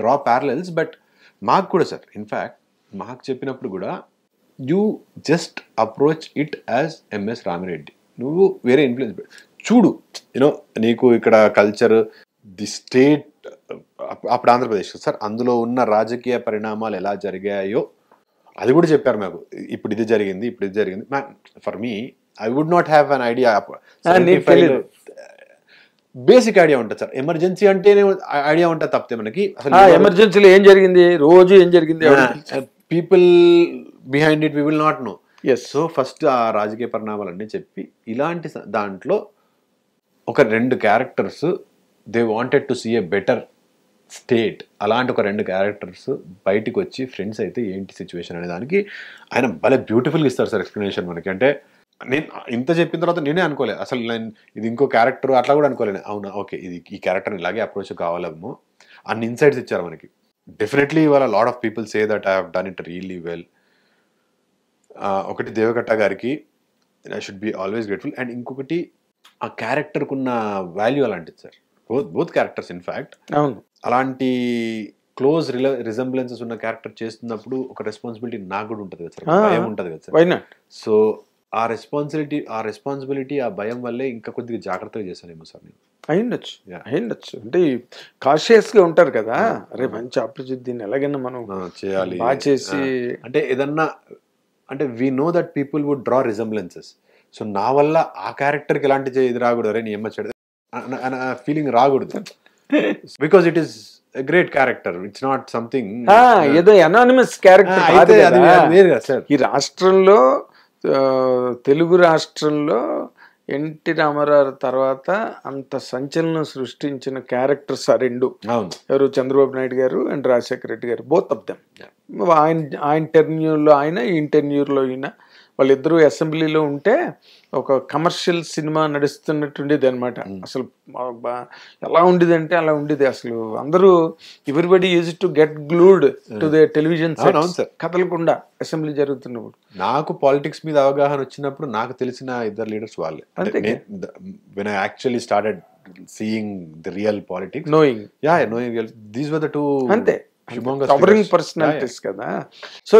డ్రా ప్యారలల్స్ బట్ మాకు కూడా సార్ ఇన్ఫ్యాక్ట్ మాకు చెప్పినప్పుడు కూడా you just approach it as MS Ramireddy నువ్వు వేరే ఇన్ఫ్లుయెన్స్ చూడు యూనో నీకు ఇక్కడ కల్చర్ ది స్టేట్ అప్పుడు ఆంధ్రప్రదేశ్ సార్ అందులో ఉన్న రాజకీయ పరిణామాలు ఎలా జరిగాయో అది కూడా చెప్పారు నాకు ఇప్పుడు ఇది జరిగింది for me I would not have an idea basic idea ఉంటుంది సార్ ఎమర్జెన్సీ అంటేనే ఐడియా ఉంటుంది తప్పితే మనకి అసలు ఎమర్జెన్సీలో ఏం జరిగింది రోజు ఏం జరిగింది people behind it we will not know so first ఆ రాజకీయ పరిణామాలన్నీ చెప్పి ఇలాంటి దాంట్లో ఒక 2 characters they wanted to see a better state అలాంటి ఒక 2 క్యారెక్టర్స్ బయటికి వచ్చి ఫ్రెండ్స్ అయితే ఏంటి సిచ్యువేషన్ అనే దానికి ఆయన భలే బ్యూటిఫుల్గా ఇస్తారు సార్ ఎక్స్ప్లెనేషన్ మనకి అంటే నేను ఇంత చెప్పిన తర్వాత నేనే అనుకోలేదు అసలు నేను ఇది ఇంకో క్యారెక్టర్ అట్లా కూడా అనుకోలేను అవునా ఓకే ఇది ఈ క్యారెక్టర్ని ఇలాగే అప్రోచ్ కావాలేమో అన్ని ఇన్సైట్స్ ఇచ్చారు మనకి డెఫినెట్లీ ఇవాళ lot of people say that I have done it really well ఒకటి దేవగట్ట గారికి I should be always grateful and ఇంకొకటి ఆ క్యారెక్టర్కి ఉన్న వాల్యూ అలాంటిది సార్ బోత్ క్యారెక్టర్స్ ఇన్ఫ్యాక్ట్ అలాంటి క్లోజ్ రిజెంబ్లెన్సెస్ ఉన్న క్యారెక్టర్ చేస్తున్నప్పుడు ఒక రెస్పాన్సిబిలిటీ నాకు కూడా ఉంటుంది కదా సార్ భయం ఉంటుంది కదా సార్ సో ఆ రెస్పాన్సిబిలిటీ ఆ భయం వల్లే ఇంకా కొద్దిగా జాగ్రత్తగా చేశానేమో సార్ నేను అయ్యుండొచ్చు అంటే కాషియస్ గా ఉంటారు కదా అరే మంచి ఆపర్చునిటీ దీన్ని ఎలాగైనా మనం చేయాలి బాగా చేసి అంటే ఏదన్నా అంటే we know that people would draw resemblances so నా వల్ల ఆ క్యారెక్టర్కి ఎలాంటి ఇది రాకూడదు అరే నీ ఏమో చెడు ఫీలింగ్ రాకూడదు because it is great character it's not something ఏదో అనానిమస్ క్యారెక్టర్ ఈ రాష్ట్రంలో తెలుగు రాష్ట్రంలో ఎన్టీ రామారావు తర్వాత అంత సంచలనం సృష్టించిన క్యారెక్టర్స్ ఆ రెండు. అవును. ఎవరు? చంద్రబాబు నాయుడు గారు అండ్ రాజశేఖర రెడ్డి గారు, బోత్ ఆఫ్ దెమ్. ఆయన టెన్యూర్లో ఆయన, ఈయన టెన్యూర్లో ఈయన, వాళ్ళిద్దరూ అసెంబ్లీలో ఉంటే ఒక కమర్షియల్ సినిమా నడుస్తున్నట్టు ఉండేది అనమాట. అసలు ఎలా ఉండేది అంటే అలా ఉండేది. అసలు అందరూ everybody use to get glued to the television కదలకుండా అసెంబ్లీ జరుగుతున్నప్పుడు. నాకు పాలిటిక్స్ మీద అవగాహన వచ్చినప్పుడు నాకు తెలిసిన ఇద్దరు లీడర్స్ వాళ్ళే. When I actually started seeing the real politics, knowing these were the two అంతే కవరింగ్ పర్సనాలిటీస్ కదా. సో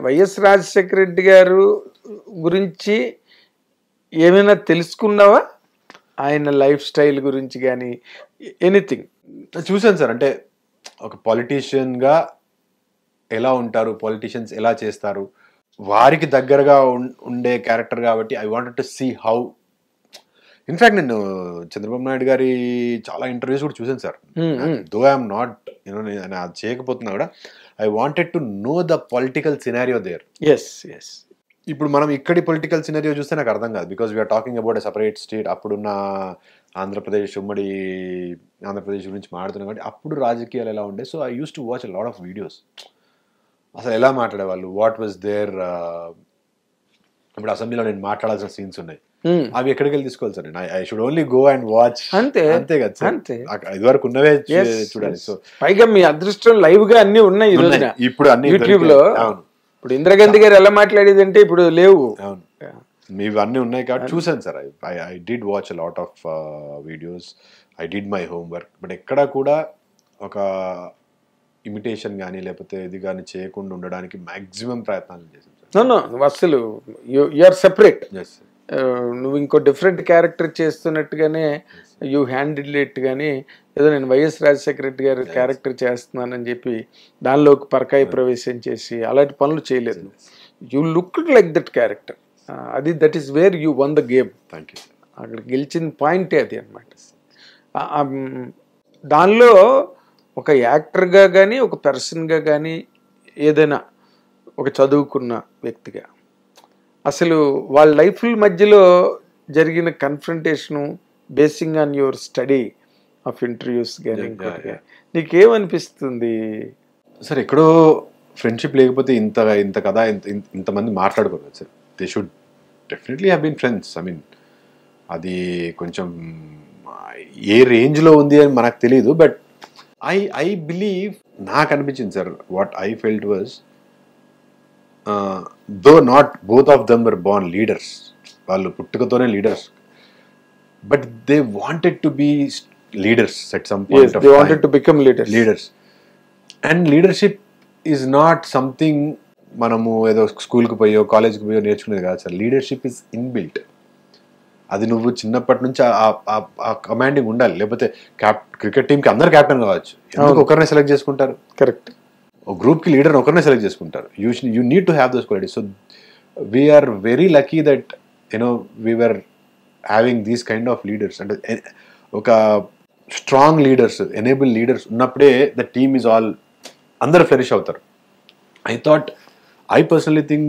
వైఎస్ రాజశేఖర రెడ్డి గారు గురించి ఏమైనా తెలుసుకున్నావా? ఆయన లైఫ్ స్టైల్ గురించి కానీ ఎనీథింగ్? చూసాను సార్. అంటే ఒక పొలిటీషియన్ గా ఎలా ఉంటారు, పొలిటీషియన్స్ ఎలా చేస్తారు, వారికి దగ్గరగా ఉండే క్యారెక్టర్ కాబట్టి I wanted to see how. In fact నేను చంద్రబాబు నాయుడు గారి చాలా ఇంటర్వ్యూస్ కూడా చూసాను సార్. దో ఐఎమ్ నాట్ నేను అది చేయకపోతున్నా కూడా I wanted to know the political scenario there. ఇప్పుడు మనం ఇక్కడి పొలిటికల్ సినారియో చూస్తే నాకు అర్థం కాదు, because we're talking about a separate state. అప్పుడున్న ఆంధ్రప్రదేశ్, ఉమ్మడి ఆంధ్రప్రదేశ్ గురించి మాట్లాడుతున్నాం కాబట్టి అప్పుడు రాజకీయాలు ఎలా ఉండే. So I use to watch a lot of videos. అసలు ఎలా మాట్లాడేవాళ్ళు, వాట్ వాజ్ దేర్. ఇప్పుడు అసెంబ్లీలో నేను మాట్లాడాల్సిన సీన్స్ ఉన్నాయి, అవి ఎక్కడికి వెళ్ళి తీసుకోవాలి sir? I should only go and watch. అంతే కదా సార్, ఇదివరకు ఉన్నవే చూడాలి. సో పైగా మీ అదృష్టం లైవ్ గా అన్ని ఉన్నాయి ఇప్పుడు అన్ని యూట్యూబ్ లో. ఇప్పుడు ఇందిరాగాంధీ గారు ఎలా మాట్లాడేది అంటే ఇప్పుడు లేవు. అవును, మీవి అన్ని ఉన్నాయి కాబట్టి చూసాను sir. I did watch a lot of videos, I did my homework. But ఎక్కడా కూడా ఒక ఇమిటేషన్ కానీ లేకపోతే ఇది కానీ చేయకుండా ఉండడానికి మాక్సిమం ప్రయత్నాలు చేశాను సార్. అసలు యూఆర్ సెపరేట్. నువ్వు ఇంకో డిఫరెంట్ క్యారెక్టర్ చేస్తున్నట్టుగానే యూ హ్యాండిల్ ఇట్. కానీ ఏదో నేను వైఎస్ రాజశేఖర రెడ్డి గారి క్యారెక్టర్ చేస్తున్నానని చెప్పి దానిలోకి పరకాయ ప్రవేశం చేసి అలాంటి పనులు చేయలేదు. You look like that character. అది that is where you won the game. Thank you. అక్కడ గెలిచిన పాయింటే అది అనమాట. దానిలో ఒక యాక్టర్గా కానీ ఒక పర్సన్గా కానీ ఏదైనా ఒక చదువుకున్న వ్యక్తిగా అసలు వాళ్ళ లైఫ్ మధ్యలో జరిగిన confrontation basing on your study of interviews కానీ ఇంకోటిగా నీకేమనిపిస్తుంది సార్? ఎక్కడో ఫ్రెండ్షిప్ లేకపోతే ఇంత కదా ఇంతమంది మాట్లాడుకోలేదు sir. They should definitely have been friends. I mean అది కొంచెం ఏ రేంజ్లో ఉంది అని మనకు తెలియదు. బట్ ఐ బిలీవ్, నాకు అనిపించింది sir, what I felt was though not both of them were born leaders. వాళ్ళు పుట్టుకతోనే leaders, but they wanted to be leaders at some point of time. They wanted to become leaders. And leadership is not something మనము ఏదో స్కూల్కి పోయో కాలేజ్కి పోయో నేర్చుకునేది కాదు sir. Leadership is inbuilt. అది నువ్వు చిన్నప్పటి నుంచి ఆ కమాండింగ్ ఉండాలి. లేకపోతే క్రికెట్ టీంకి అందరు కెప్టెన్ కావచ్చు, ఎందుకు ఒకరినే సెలెక్ట్ చేసుకుంటారు? కరెక్ట్. ఒక గ్రూప్కి లీడర్ ఒకరినే సెలెక్ట్ చేసుకుంటారు. You need to have those qualities. So we're very lucky that we're having these kind of leaders. అంటే ఒక స్ట్రాంగ్ లీడర్స్, ఎనేబుల్ లీడర్స్ ఉన్నప్పుడే ద టీమ్ ఈజ్ ఆల్ అందరు ఫ్లరిష్ అవుతారు. I personally think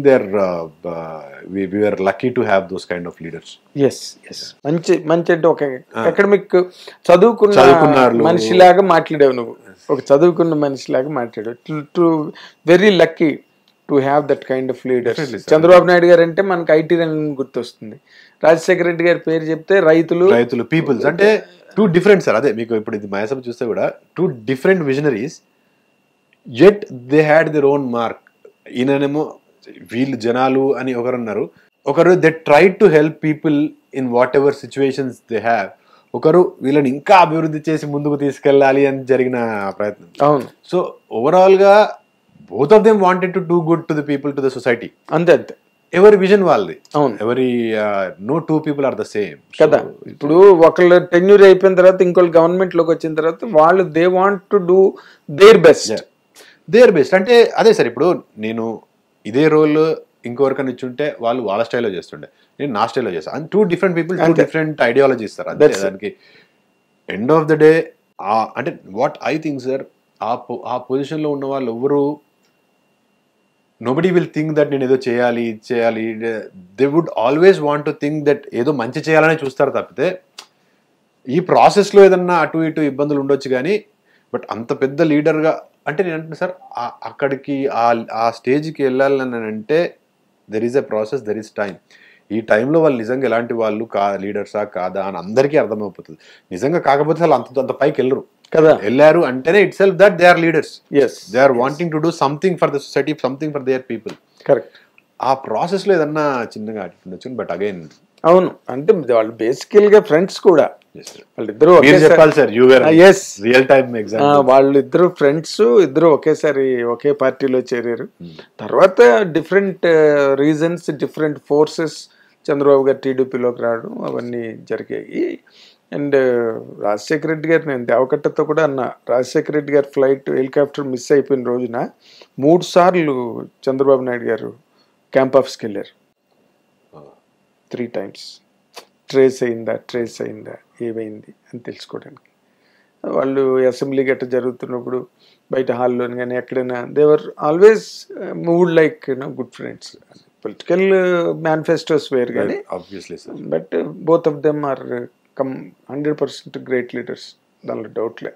we were lucky to have those kind of leaders. Yes. మంచి అంటే ఒక academic చదువుకున్న మనిషిలాగా మాట్లాడావు నువ్వు. ఒక చదువుకున్న మనిషిలాగా మాట్లాడావు. To very lucky to have that kind of leaders. Chandrababu Naidu గారు అంటే మనకు ఐటీ రంగం గుర్తొస్తుంది. రాజశేఖర రెడ్డి గారి పేరు చెప్తే రైతులు పీపుల్స్. అంటే టూ డిఫరెంట్ సార్. అదే మీకు ఇప్పుడు ఇది మహాసభ చూస్తే కూడా two different visionaries, yet they had their own mark. ఈయననేమో వీళ్ళు జనాలు అని ఒకరు అన్నారు, ఒకరు they try to help people in whatever situations they have, ఒకరు వీళ్ళని ఇంకా అభివృద్ధి చేసి ముందుకు తీసుకెళ్ళాలి అని జరిగిన ప్రయత్నం. అవును. సో ఓవరాల్ గా both of them wanted to do good to the people, to the society. అంతే. ఎవరి విజన్ వాళ్ళది. అవును. ఎవరి no two people are the same కదా. ఇప్పుడు ఒకళ్ళు టెన్యూర్ అయిపోయిన తర్వాత ఇంకోళ్ళు గవర్నమెంట్ లోకి వచ్చిన తర్వాత వాళ్ళు they want to do their best. అంటే అదే సార్, ఇప్పుడు నేను ఇదే రోల్ ఇంకొకరికని ఇచ్చుంటే వాళ్ళు వాళ్ళ స్టైల్లో చేస్తుండే, నేను నా స్టైల్లో చేస్తాను. And two different people, two different ideology ఇస్తారు. అంతే. దానికి ఎండ్ ఆఫ్ ద డే అంటే వాట్ ఐ థింక్ సార్, ఆ పొజిషన్లో ఉన్న వాళ్ళు ఎవరు నోబడి విల్ థింక్ దట్ నేను ఏదో చేయాలి ఇది చేయాలి. They would always want to think that ఏదో మంచి చేయాలని చూస్తారు తప్పితే ఈ ప్రాసెస్లో ఏదన్నా అటు ఇటు ఇబ్బందులు ఉండొచ్చు కానీ బట్ అంత పెద్ద లీడర్గా అంటే నేను అంటున్నా సార్ అక్కడికి ఆ స్టేజ్కి వెళ్ళాలని అంటే there is a process, there is time. ఈ టైంలో వాళ్ళు నిజంగా ఎలాంటి వాళ్ళు లీడర్సా కాదా అని అందరికీ అర్థమైపోతుంది. నిజంగా కాకపోతే వాళ్ళు అంత పైకి వెళ్ళరు కదా. వెళ్ళారు అంటేనే itself that they are leaders. Yes, they are wanting to do something for the society, something for their people. Correct. ఆ ప్రాసెస్లో ఏదన్నా చిన్నగా అటుండొచ్చు. బట్ అగైన్ అవును, అంటే వాళ్ళు బేసికల్ గా ఫ్రెండ్స్ కూడా వాళ్ళిద్దరు చెప్పాలి sir. Yes, real time example. వాళ్ళిద్దరు ఫ్రెండ్స్, ఇద్దరు ఒకేసారి ఒకే పార్టీలో చేరారు. తర్వాత different reasons, different forces Chandrababu garu టీడీపీలోకి రావడం అవన్నీ జరిగాయి. అండ్ రాజశేఖర రెడ్డి గారు, నేను దేవకట్టతో కూడా అన్న, రాజశేఖర రెడ్డి గారి ఫ్లైట్ హెలికాప్టర్ మిస్ అయిపోయిన రోజున 3 సార్లు చంద్రబాబు నాయుడు గారు క్యాంప్ ఆఫీస్కి వెళ్ళారు. 3 times ట్రేస్ అయిందా ఏమైంది అని తెలుసుకోవడానికి. వాళ్ళు అసెంబ్లీ గట్ట జరుగుతున్నప్పుడు బయట హాల్లోని కానీ ఎక్కడైనా they were always moved like good friends. Political manifestos వేరు కానీ but both of them are 100% great leaders, దానిలో డౌట్లే.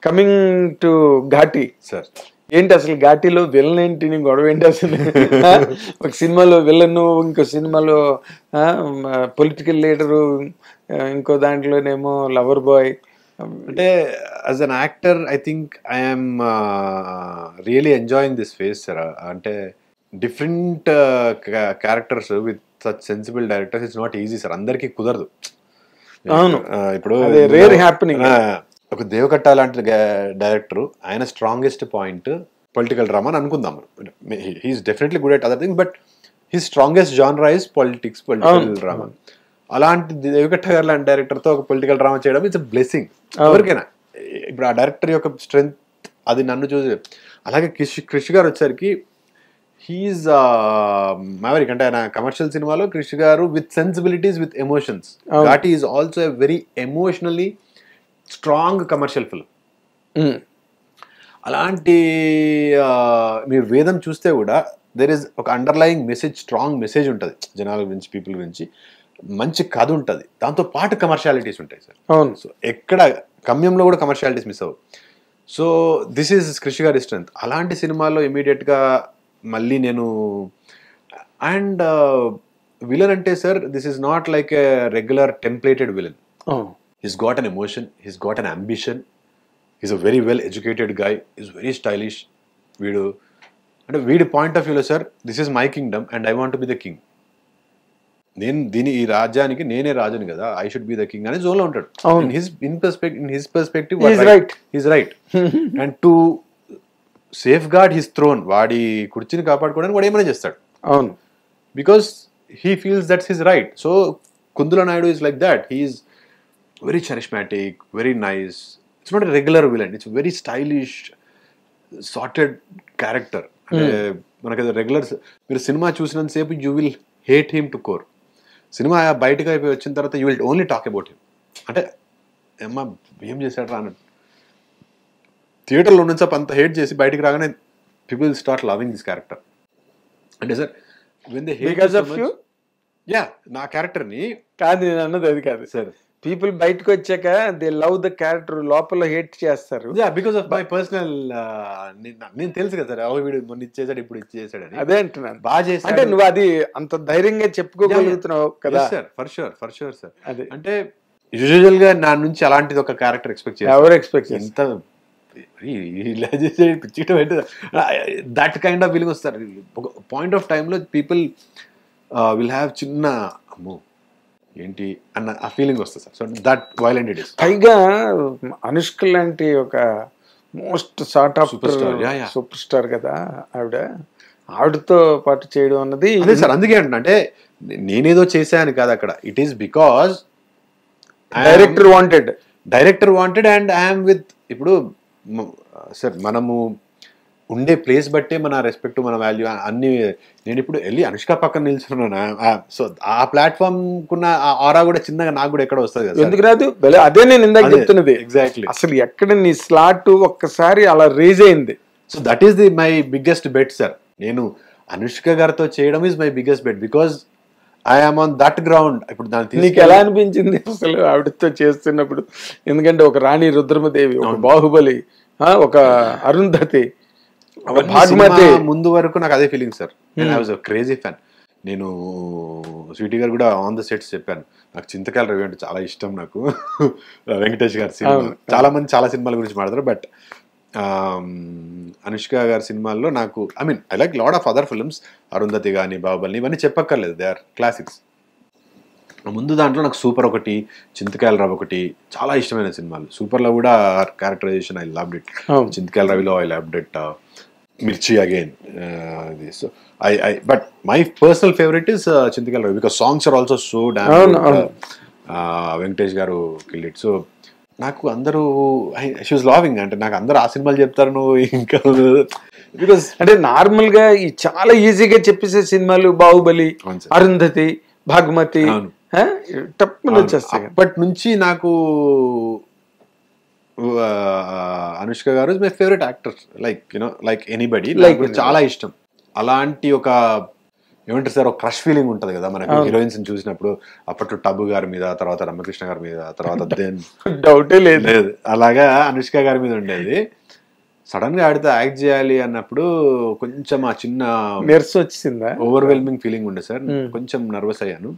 కమింగ్ టు ఘాటీ సార్, ఏంటి అసలు ఘాటీలో విలన్ ఏంటి, నీ గొడవ ఏంటి అసలు? ఒక సినిమాలో విలన్, ఇంకో సినిమాలో పొలిటికల్ లీడరు, ఇంకో దాంట్లోనేమో లవర్ బాయ్. అంటే as an actor I think I'm really enjoying this phase sir. అంటే different characters with such sensible directors it's not easy sir. అందరికీ కుదరదు. అవును, ఇప్పుడు రేర్ హ్యాపెనింగ్. ఒక దేవకట్ట లాంటి డైరెక్టర్, ఆయన స్ట్రాంగెస్ట్ పాయింట్ పొలిటికల్ డ్రామా అని అనుకుందాం. He's definitely good at other thing but he's strongest జానరా ఇస్ పొలిటిక్స్, పొలిటికల్ డ్రామా. అలాంటి దేవకట్ట గారు లాంటి డైరెక్టర్తో ఒక పొలిటికల్ డ్రామా చేయడం ఇట్స్ బ్లెస్సింగ్ ఎవరికైనా. ఇప్పుడు ఆ డైరెక్టర్ యొక్క స్ట్రెంగ్త్ అది నన్ను చూసి. అలాగే క్రిష్ గారు వచ్చేసరికి హీఈస్ మ్యావరిక్. అంటే ఆయన కమర్షియల్ సినిమాలో క్రిష్ గారు with sensibilities, with emotions. ఘాటీ is also a very emotionally strong commercial film. అలాంటి మీరు వేదం చూస్తే కూడా దెర్ ఇస్ ఒక అండర్లయింగ్ మెసేజ్, స్ట్రాంగ్ మెసేజ్ ఉంటుంది జనాల గురించి, పీపుల్ గురించి. మంచి కథ ఉంటుంది, దాంతో పాటు కమర్షియాలిటీస్ ఉంటాయి సార్. అవును, సో ఎక్కడ కమ్యంలో కూడా కమర్షియాలిటీస్ మిస్ అవ్వవు. సో దిస్ ఈజ్ క్రిష్ గారి స్ట్రెంత్. అలాంటి సినిమాల్లో ఇమీడియట్గా మళ్ళీ నేను అండ్ విలన్ అంటే sir this is not like a regular templated villain. He's got an emotion, he's got an ambition, he's a very well educated guy, he's very stylish. వీడి point of వ్యూలో sir this is my kingdom and I want be the king. ఈ రాజ్యానికి నేనే రాజుని కదా, I should be the king అనే జోన్లో ఉంటాడు. In his perspective he's right. And to safeguard his throne, వాడి కుర్చీని కాపాడుకోవడానికి వాడు ఏమైనా చేస్తాడు. అవును, because he feels that's his right. So Kundula Naidu is like that. He's very charismatic, very nice. It's not a regular villain, it's a very stylish, sorted character. మనకి regular మీరు cinema చూసినంతసేపు you will hate him to core. Cinema బయటకు అయిపోయి వచ్చిన తర్వాత you will only talk about him. అంటే ఏమ్మా ఏం చేశాడు రా అన్నట్టు. థియేటర్లో నుంచి అంత హేట్ చేసి బయటకు రాగానే people will start loving this character. అంటే sir when they hate because of you, yeah నా క్యారెక్టర్ని కాదు నేను అన్నది అది కాదు సార్. పీపుల్ బయటకు వచ్చాక దే లవ్ ద క్యారెక్టర్, లోపల హేట్ చేస్తారు. బికాస్ ఆఫ్ మై పర్సనల్, నేను తెలుసు కదా సార్ వీడు మొన్న ఇచ్చేసాడు ఇప్పుడు ఇచ్చేసాడని. అదే అంటున్నాను, బాగా చేశాడు అంటే నువ్వు అది అంత ధైర్యంగా చెప్పుకోగలుగుతున్నావు కదా సార్. For sure sir. అదే అంటే యూజువల్ గా నా నుంచి అలాంటిది ఒక క్యారెక్టర్ ఎక్స్పెక్ట్ చేయాలి. ఎవరు ఎక్స్పెక్ట్ చేస్తారు? ఎంత ఇలా చేసేది పిచ్చిటం అంటే దట్ కైండ్ ఆఫ్ ఫీలింగ్ వస్తారు. ఒక పాయింట్ ఆఫ్ టైంలో పీపుల్ విల్ హ్యావ్ చిన్న అమ్మో ఏంటి అన్న ఆ ఫీలింగ్ వస్తుంది sir. So that violent it is. పైగా అనుష్క లాంటి ఒక most sort of super star కదా ఆవిడతో పాటు చేయడం అన్నది అదే సార్. అందుకే అంటున్నా, అంటే నేనేదో చేశాను కాదు అక్కడ. It is because director wanted and I'm with. ఇప్పుడు సార్ మనము ఉండే ప్లేస్ బట్టే మన రెస్పెక్ట్, మన వాల్యూ అన్ని. నేను ఇప్పుడు వెళ్ళి అనుష్క పక్కన నిల్చున్నాను. సో ఆ ప్లాట్ఫామ్ కున్న ఆరా కూడా చిన్నగా నాకు కూడా ఎక్కడ వస్తుంది కదా. ఎందుకు రాదు? అదే నేను ఇందాక చెప్తున్నది. ఎగ్జాక్ట్లీ. అసలు ఎక్కడ నీ స్లాట్ ఒక్కసారి అలా రేజ్ అయింది. So that is the my biggest bet sir. నేను అనుష్క గారితో చేయడం is my biggest bet, because I'm on that ground. ఇప్పుడు నీకు ఎలా అనిపించింది అసలు ఆవిడతో చేస్తున్నప్పుడు? ఎందుకంటే ఒక రాణి రుద్రమదేవి, ఒక బాహుబలి, ఒక అరుంధతి, భాగ్మతి. ముందు వరకు నాకు అదే feeling sir. I was a crazy fan. నేను స్వీటీ గారు కూడా ఆన్ ద సెట్స్ చెప్పాను, నాకు చింతకాయల రవి అంటే చాలా ఇష్టం. నాకు వెంకటేష్ గారి సినిమా, చాలా మంది చాలా సినిమాల గురించి మాట్లాడతారు, బట్ అనుష్క గారి సినిమాల్లో నాకు I like lot of other films, Arundhati కానీ బాహుబలి ఇవన్నీ చెప్పక్కర్లేదు, దే ఆర్ క్లాసిక్స్. ముందు దాంట్లో నాకు సూపర్ ఒకటి, చింతకాయల రవి ఒకటి చాలా ఇష్టమైన సినిమాలు. సూపర్లో కూడా characterization I loved it, Chintakayala రవిలో I loved it, Mirchi again. So but my personal favourite is Chintakayala Ravi, because songs are also so damn. Venkatesh గారు కిల్ ఇట్. సో నాకు అందరూ షీ వాజ్ లవింగ్, అంటే నాకు అందరూ ఆ సినిమాలు చెప్తారు, నువ్వు ఇంకా బికాస్ అంటే నార్మల్ గా చాలా ఈజీగా చెప్పేసే సినిమాలు బాహుబలి, అరుంధతి, భాగ్మతి వచ్చేస్తాయి. అప్పటి నుంచి నాకు అనుష్క గారు is my favourite actor, like anybody, చాలా ఇష్టం. అలాంటి ఒక ఏమంటారు సార్, ఒక క్రష్ ఫీలింగ్ ఉంటుంది కదా మనకు హీరోయిన్స్ చూసినప్పుడు. అప్పట్లో టబ్బు గారి మీద, తర్వాత రమ్యకృష్ణ గారి మీద, తర్వాత డౌటే లేదు, అలాగా అనుష్క గారి మీద ఉండేది. సడన్ గా ఆడితే యాక్ట్ చేయాలి అన్నప్పుడు కొంచెం ఆ చిన్న నెర్స్ వచ్చిందా, ఓవర్వెల్మింగ్ ఫీలింగ్ ఉండే సార్. కొంచెం నర్వస్ అయ్యాను.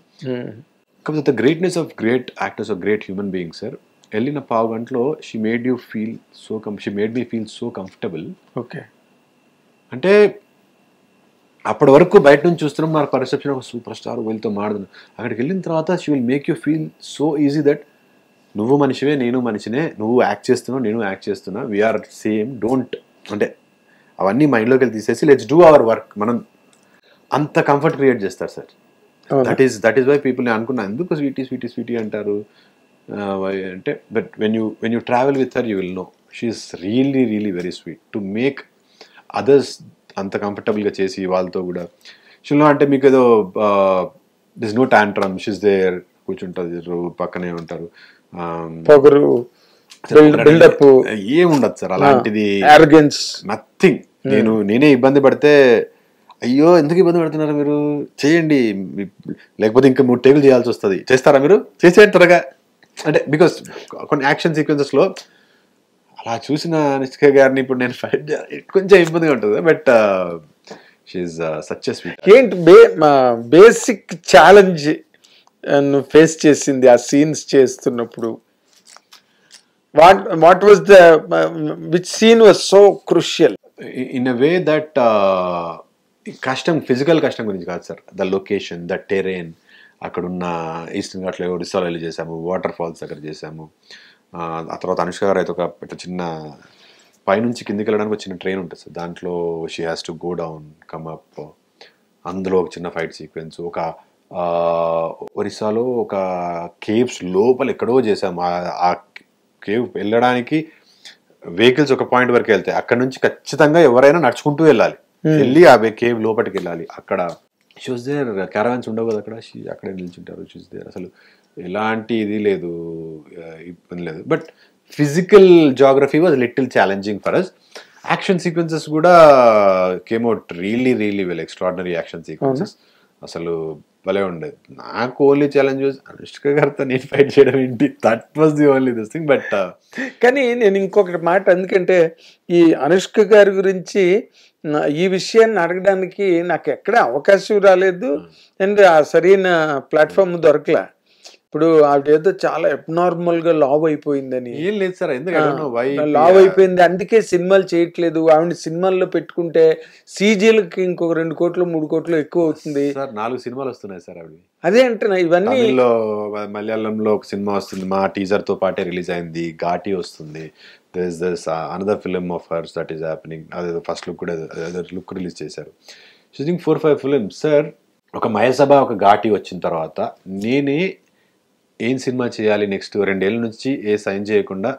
కాకపోతే the greatness of great actors, of great human being sir. వెళ్ళిన పావు గంటలో she made me feel so comfortable. Okay, అంటే అప్పటి వరకు బయట నుంచి చూస్తున్నాం, మన పర్సెప్షన్ ఒక సూపర్ స్టార్ వీళ్ళతో మాడుతున్నాం. అక్కడికి వెళ్ళిన తర్వాత she will make you feel so easy that నువ్వు మనిషివే, నేను మనిషినే, నువ్వు యాక్ట్ చేస్తున్నావు, నేను యాక్ట్ చేస్తున్నా, వీఆర్ సేమ్, డోంట్, అంటే అవన్నీ మైండ్లోకి వెళ్ళి తీసేసి లెట్స్ డూ అవర్ వర్క్. మనం అంత కంఫర్ట్ క్రియేట్ చేస్తారు sir. That is why people, నేను అనుకున్నా ఎందుకు స్వీటీ అంటారు అంటే, but when you travel with her you will know she is really very sweet. To make others అంత కంఫర్టబుల్గా చేసి వాళ్ళతో కూడా షుల్లో, అంటే మీకు ఏదో this no tantrum, she's there, కూర్చుంటారు, పక్కనే ఉంటారు, ఏముండదు సార్ అలాంటిది, నథింగ్. నేనే ఇబ్బంది పడితే, అయ్యో ఎందుకు ఇబ్బంది పడుతున్నారు మీరు, చేయండి, లేకపోతే ఇంకా 3 టేకులు చేయాల్సి వస్తుంది, చేస్తారా మీరు, చేసేయండి త్వరగా అంటే. బికాస్ కొన్ని యాక్షన్ సీక్వెన్సెస్ లో అలా చూసిన అనుష్క గారిని ఇప్పుడు నేను ఫైట్ కొంచెం ఇబ్బందిగా ఉంటుంది, but she's such a sweet. ఏంటి బేసిక్ ఛాలెంజ్ ఫేస్ చేసింది ఆ సీన్స్ చేస్తున్నప్పుడు? What was the which scene was so crucial? In a way that కష్టం, ఫిజికల్ కష్టం గురించి కాదు sir, the location, the terrain, అక్కడున్న ఈస్టర్న్ ఘాట్లో ఒడిస్సాలో వెళ్ళి చేసాము, వాటర్ ఫాల్స్ దగ్గర చేసాము. ఆ తర్వాత అనుష్క గారు అయితే ఒక చిన్న పైనుంచి కిందికి వెళ్ళడానికి ఒక చిన్న ట్రైన్ ఉంటుంది సార్, దాంట్లో she has to go down, come up, అందులో ఒక చిన్న ఫైట్ సీక్వెన్స్. ఒక ఒరిస్సాలో ఒక కేవ్స్ లోపల ఎక్కడో చేసాము. ఆ కేవ్ వెళ్ళడానికి వెహికల్స్ ఒక పాయింట్ వరకు వెళ్తాయి, అక్కడ నుంచి ఖచ్చితంగా ఎవరైనా నడుచుకుంటూ వెళ్ళాలి, వెళ్ళి ఆ కేవ్ లోపలికి వెళ్ళాలి. అక్కడ షూస్ దేర్, క్యారవాన్స్ ఉండవు కదా అక్కడ, అక్కడే నిల్చుంటారు, షూస్ దేర్. అసలు ఎలాంటి ఇది లేదు, ఇబ్బంది లేదు. But physical geography was little challenging for us. Action sequences కూడా came out really well, extraordinary action sequences, అసలు భలే ఉండేది. నాకు ఓన్లీ ఛాలెంజ్ అనుష్క గారితో నేను ఫైట్ చేయడం ఏంటి, that was the only this thing. But కానీ నేను ఇంకొకటి మాట, ఎందుకంటే ఈ అనుష్క గారి గురించి ఈ విషయాన్ని అడగడానికి నాకు ఎక్కడ అవకాశం రాలేదు, అండ్ ఆ సరైన ప్లాట్ఫామ్ దొరకలే. ఇప్పుడు ఆవిడ ఏదో చాలా అబ్నార్మల్ గా లావ్ అయిపోయిందని. ఏం లేదు సార్, లావ్ అయిపోయింది అందుకే సినిమాలు చేయట్లేదు, ఆవిడ సినిమాల్లో పెట్టుకుంటే సీజీలకి ఇంకొక 2 కోట్లు 3 కోట్లు ఎక్కువ అవుతుంది సార్. 4 సినిమాలు వస్తున్నాయి సార్ ఆవిడ. అదే అంటున్నా, ఇవన్నీ మలయాళంలో ఒక సినిమా వస్తుంది, మా టీజర్ తో పాటే రిలీజ్ అయింది, ఘాటి వస్తుంది. There's another film of hers that is happening. అదే ఫస్ట్ లుక్ కూడా లుక్ రిలీజ్ చేశారు. Shooting 4-5 films sir. ఒక మయసభ, ఒక ఘాటి వచ్చిన తర్వాత నేనే ఏం సినిమా చేయాలి నెక్స్ట్ 2 ఏళ్ళ నుంచి ఏ సైన్ చేయకుండా,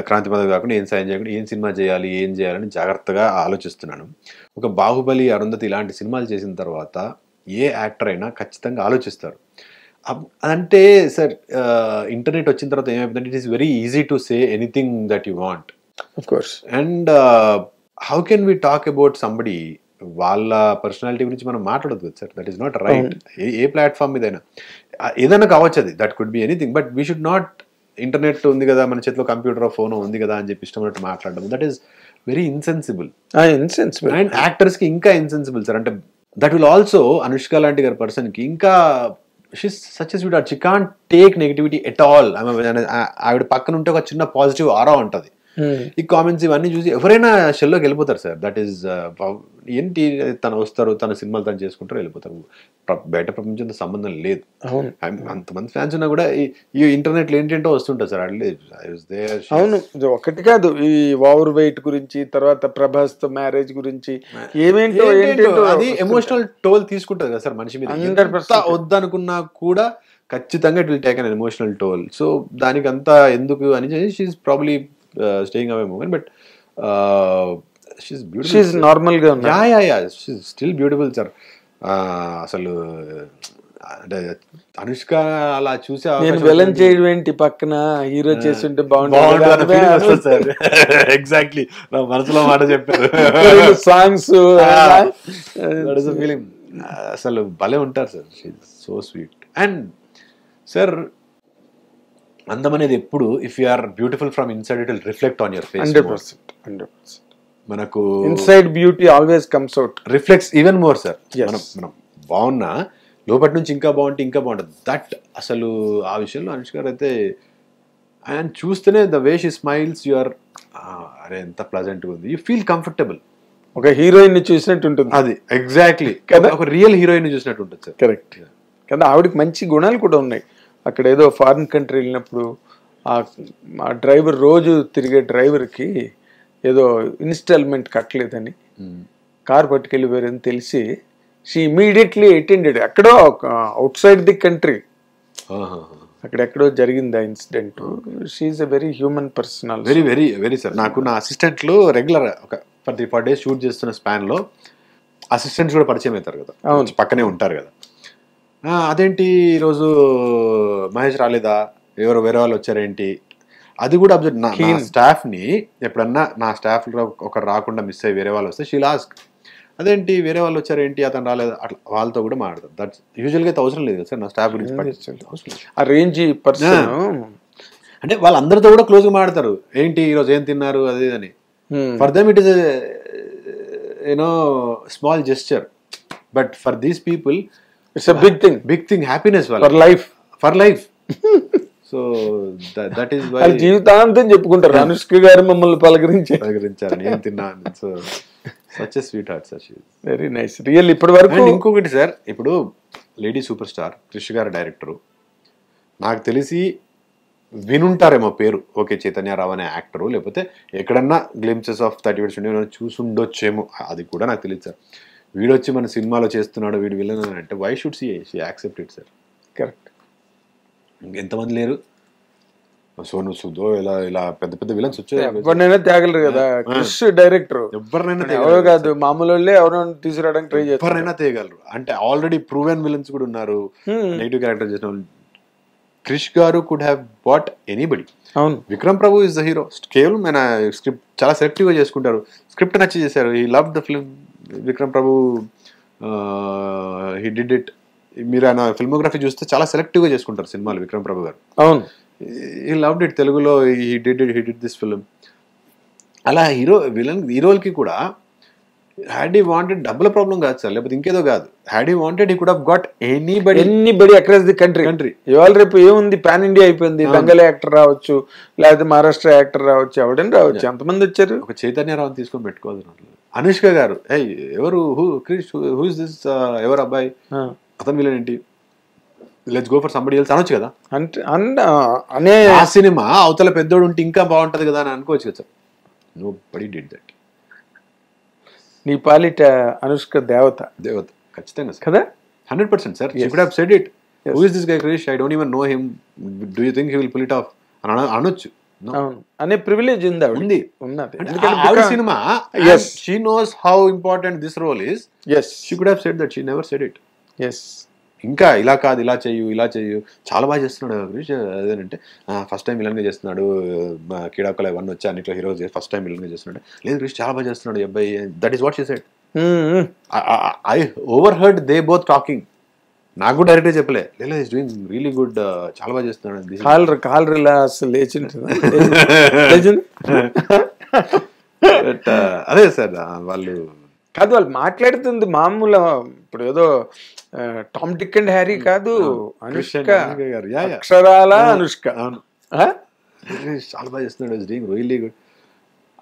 క్రాంతి పదవి కాకుండా ఏం సైన్ చేయకుండా ఏం సినిమా చేయాలి, ఏం చేయాలని జాగ్రత్తగా ఆలోచిస్తున్నాను. ఒక బాహుబలి, అరుంధతి ఇలాంటి సినిమాలు చేసిన తర్వాత ఏ యాక్టర్ అయినా ఖచ్చితంగా ఆలోచిస్తారు. అదంటే సార్ ఇంటర్నెట్ వచ్చిన తర్వాత ఏమైపోతుందంటే, it is very easy to say anything that you want, of course. And how can we talk about somebody వాళ్ళ పర్సనాలిటీ గురించి మనం మాట్లాడదు sir. That is not right. ఏ ప్లాట్ఫామ్ మీదైనా ఏదైనా కావచ్చు, అది that could be anything. But we should not internet ఉంది కదా మన చేతిలో, కంప్యూటర్ ఫోన్ ఉంది కదా అని చెప్పి ఇష్టమైనట్టు మాట్లాడడం, that is very insensible. And actors కి ఇంకా ఇన్సెన్సిబుల్ సార్. అంటే దట్ విల్ ఆల్సో అనుష్క లాంటి గారి పర్సన్ కి ఇంకా she's such a sweet heart. She can't take negativity at all. ఆవిడ పక్కన ఉంటే ఒక చిన్న పాజిటివ్ ఆరా ఉంటుంది. ఈ కామెంట్స్ ఇవన్నీ చూసి ఎవరైనా షెల్లోకి వెళ్ళిపోతారు సార్. దట్ ఈస్ ఏంటి, తను వస్తారు, తన సినిమాలు తను చేసుకుంటారు, వెళ్ళిపోతారు. బయట ప్రపంచంతో సంబంధం లేదు. అంతమంది ఫ్యాన్స్ ఉన్నా కూడా ఈ ఇంటర్నెట్ లో ఏంటంటో వస్తుంటారు సార్. అవును, ఒకటి కాదు, ఈ ఓవర్ వెయిట్ గురించి, తర్వాత ప్రభాస్ తో మ్యారేజ్ గురించి ఏమేంటో అది ఎమోషనల్ టోల్ తీసుకుంటుంది కదా సార్ మనిషి మీద. 100% వద్దనుకున్నా కూడా ఖచ్చితంగా it will take an emotional toll. So దానికి అంతా ఎందుకు అని she's probably staying away moment, but she's beautiful. She's normal గా ఉన్నా. Yeah, she's still beautiful sir. అసలు అనుష్క అలా చూసే నేను విలన్ చేయడం ఏంటి, పక్కన హీరో చేస్తుంటే బాగుంటుంది సార్. ఎగ్జాక్ట్లీ నా మనసులో మాట చెప్పారు. సాంగ్స్ ఫీలింగ్ అసలు భలే ఉంటారు sir. She's so sweet. And sir అందం అనేది ఎప్పుడు, if you are beautiful from inside it will reflect on your face. 100%. మనకు inside beauty always comes out, reflects even more sir. మనం బాగున్నా లోపటి నుంచి ఇంకా బాగుంటుంది. దట్ అసలు ఆ విషయంలో అనుష్క గారు అయితే ఆయన చూస్తేనే the way she smiles, you are అరే ఎంత ప్లజెంట్గా ఉంది, యూ ఫీల్ కంఫర్టబుల్. ఒక హీరోయిన్ ని చూసినట్టు ఉంటుంది. అది ఎగ్జాక్ట్లీ కదా, ఒక రియల్ హీరోయిన్ ని చూసినట్టు ఉంటుంది సార్. కరెక్ట్ కదా. ఆవిడకి మంచి గుణాలు కూడా ఉన్నాయి. అక్కడ ఏదో ఫారిన్ కంట్రీ వెళ్ళినప్పుడు ఆ డ్రైవర్, రోజు తిరిగే డ్రైవర్కి ఏదో ఇన్స్టాల్మెంట్ కట్టలేదని కార్ పట్టుకెళ్ళిపోయారని తెలిసి షీ ఇమీడియట్లీ అటెండెడ్. ఎక్కడో అవుట్ సైడ్ ది కంట్రీ, అక్కడెక్కడో జరిగింది ఆ incident. She's a very human person. Very very very sir. నాకు నా అసిస్టెంట్లు రెగ్యులర్ ఒక 4 days షూట్ చేస్తున్న స్పాన్ లో అసిస్టెంట్స్ కూడా పరిచయం అవుతారు కదా, పక్కనే ఉంటారు కదా. అదేంటి ఈరోజు మహేష్ రాలేదా, ఎవరో వేరే వాళ్ళు వచ్చారేంటి, అది కూడా అబ్జర్వ్. నా స్టాఫ్ ని ఎప్పుడన్నా నా స్టాఫ్ లో ఒకరు రాకుండా మిస్ అయ్యి వేరే వాళ్ళు వస్తే షీల్ ఆస్క్, అదేంటి వేరే వాళ్ళు వచ్చారేంటి, అతను రాలేదు, అట్లా వాళ్ళతో కూడా మాట్లాడతారు. దట్స్ యూజువల్ గా అయితే అవసరం లేదు కదా సార్ నా స్టాఫ్ గురించి. ఆ రేంజ్ పర్సన్ అంటే వాళ్ళందరితో కూడా క్లోజ్ గా మాట్లాడతారు. ఏంటి ఈరోజు ఏం తిన్నారు అది అని. For them it is you know small gesture, but for these people it's a big thing happiness for life so that is why జీవితాంతం చెప్పుకుంటారు అనుష్క గారు మమ్మల్ని పలకరించారని, ఏం తిన్నాను. So such a sweetheart sir, she is very nice real. ఇప్పటి వరకు ఇంకొకటి sir, ఇప్పుడు లేడీ సూపర్ స్టార్ క్రిష్ గారు డైరెక్టరు, నాకు తెలిసి వినుంటారేమో పేరు, ఓకే చైతన్యరావు అనే యాక్టరు, లేకపోతే ఎక్కడన్నా గ్లింప్సెస్ ఆఫ్ 30 చూసుండొచ్చేమో, అది కూడా నాకు తెలియదు సార్. వీడొచ్చి మన సినిమాలో చేస్తున్నాడు, వీడు విలన్ అంటే why should she accept it sir. Correct. ఎంతమంది లేరు, సోను సుదో ఇలా పెద్ద పెద్ద విలన్స్ వచ్చారు, ఎవరినైనా తేగలరు కదా. క్రిష్ డైరెక్టర్ ఎవరినైనా ఎవరో కాదు, మామూలు వాళ్ళే ఎవరైనా తీసుకురావడానికి ట్రై చేస్తారు, ఎవరైనా తేగలరు. అంటే ఆల్రెడీ ప్రూవెన్ విలన్స్ కూడా ఉన్నారు, నెగిటివ్ క్యారెక్టర్ చేసిన వాళ్ళు. క్రిష్ గారు కుడ్ హ్యావ్ బాట్ ఎనీబడి. అవును, Vikram Prabhu is the hero. కేవలం ఆయన స్క్రిప్ట్ చాలా సెలెక్టివ్ గా చేసుకుంటారు, స్క్రిప్ట్ నచ్చి చేశారు. He love the film. Vikram Prabhu he did it. మీరు ఆయన ఫిల్మోగ్రఫీ చూస్తే చాలా సెలెక్టివ్ గా చేసుకుంటారు సినిమాలు విక్రమ్ ప్రభు గారు. అవును, హీ లవ్డ్ ఇట్. తెలుగులో హీ డిడ్ దిస్ ఫిల్మ్. అలా హీరోలకి కూడా హ్యాడ్ హీ వాంటెడ్, డబ్బుల ప్రాబ్లం కాదు సార్, లేకపోతే ఇంకేదో కాదు. Had he wanted he could have got anybody across the country. ఇవాళ రేపు ఏముంది, పాన్ ఇండియా అయిపోయింది. బెంగాలీ యాక్టర్ రావచ్చు, లేకపోతే మహారాష్ట్ర యాక్టర్ రావచ్చు, ఎవడని రావచ్చు. ఎంతమంది వచ్చారు. ఒక చైతన్యరావు తీసుకొని పెట్టుకోవాలి. అనుష్క గారు ఎవరు, క్రిష్ హూ ఇస్ దిస్, ఎవరు అబ్బాయి, అతను విలన్ ఏంటి, let's go for somebody else అనొచ్చు కదా. అంటే ఆ సినిమా అవతల పెద్దోడు ఉంటే ఇంకా బాగుంటది కదా అని అనుకోవచ్చు కదా sir. Nobody did that. నీ పాలిట అనుష్క దేవత ఖచ్చితంగా కదా. 100% sir. She could have said it. Who is this guy Krish? I don't even know him. Do you think he will pull it off? అనొచ్చు. అవును, అనే ప్రివిలేజ్ ఉంది. ఎందుకంటే cinema, she knows how important this role is. Yes, she could have said that. She never said it. Yes. ఇంకా ఇలా కాదు, ఇలా చెయ్యు, చాలా బాగా చేస్తున్నాడు క్రిష్. అదేనంటే ఫస్ట్ టైం విలన్ గా చేస్తున్నాడు, కీడాకుల 1 వచ్చి అన్నిట్లో హీరో ఫస్ట్ టైం విలన్ గా చేస్తున్నాడు. లేదు క్రిష్ చాలా బాగా చేస్తున్నాడు అబ్బాయి. That is what she said. I over heard they both talking. నాకు కూడా డైరెక్ట్గా చెప్పలే, లేదా ఈస్ డూయింగ్ రియలీ గుడ్, చాలా బాగా చేస్తున్నాడు. కాలర్ ఇలా అసలు లేచింటుంది. అదే సార్ వాళ్ళు కాదు, వాళ్ళు మాట్లాడుతుంది మామూలు ఇప్పుడు ఏదో టామ్ డిక్ అండ్ హ్యారీ కాదు, అనుష్క గారు అక్షరాల అనుష్క. చాలా బాగా చేస్తున్నాడు, ఈస్ డూయింగ్ రియలీ గుడ్.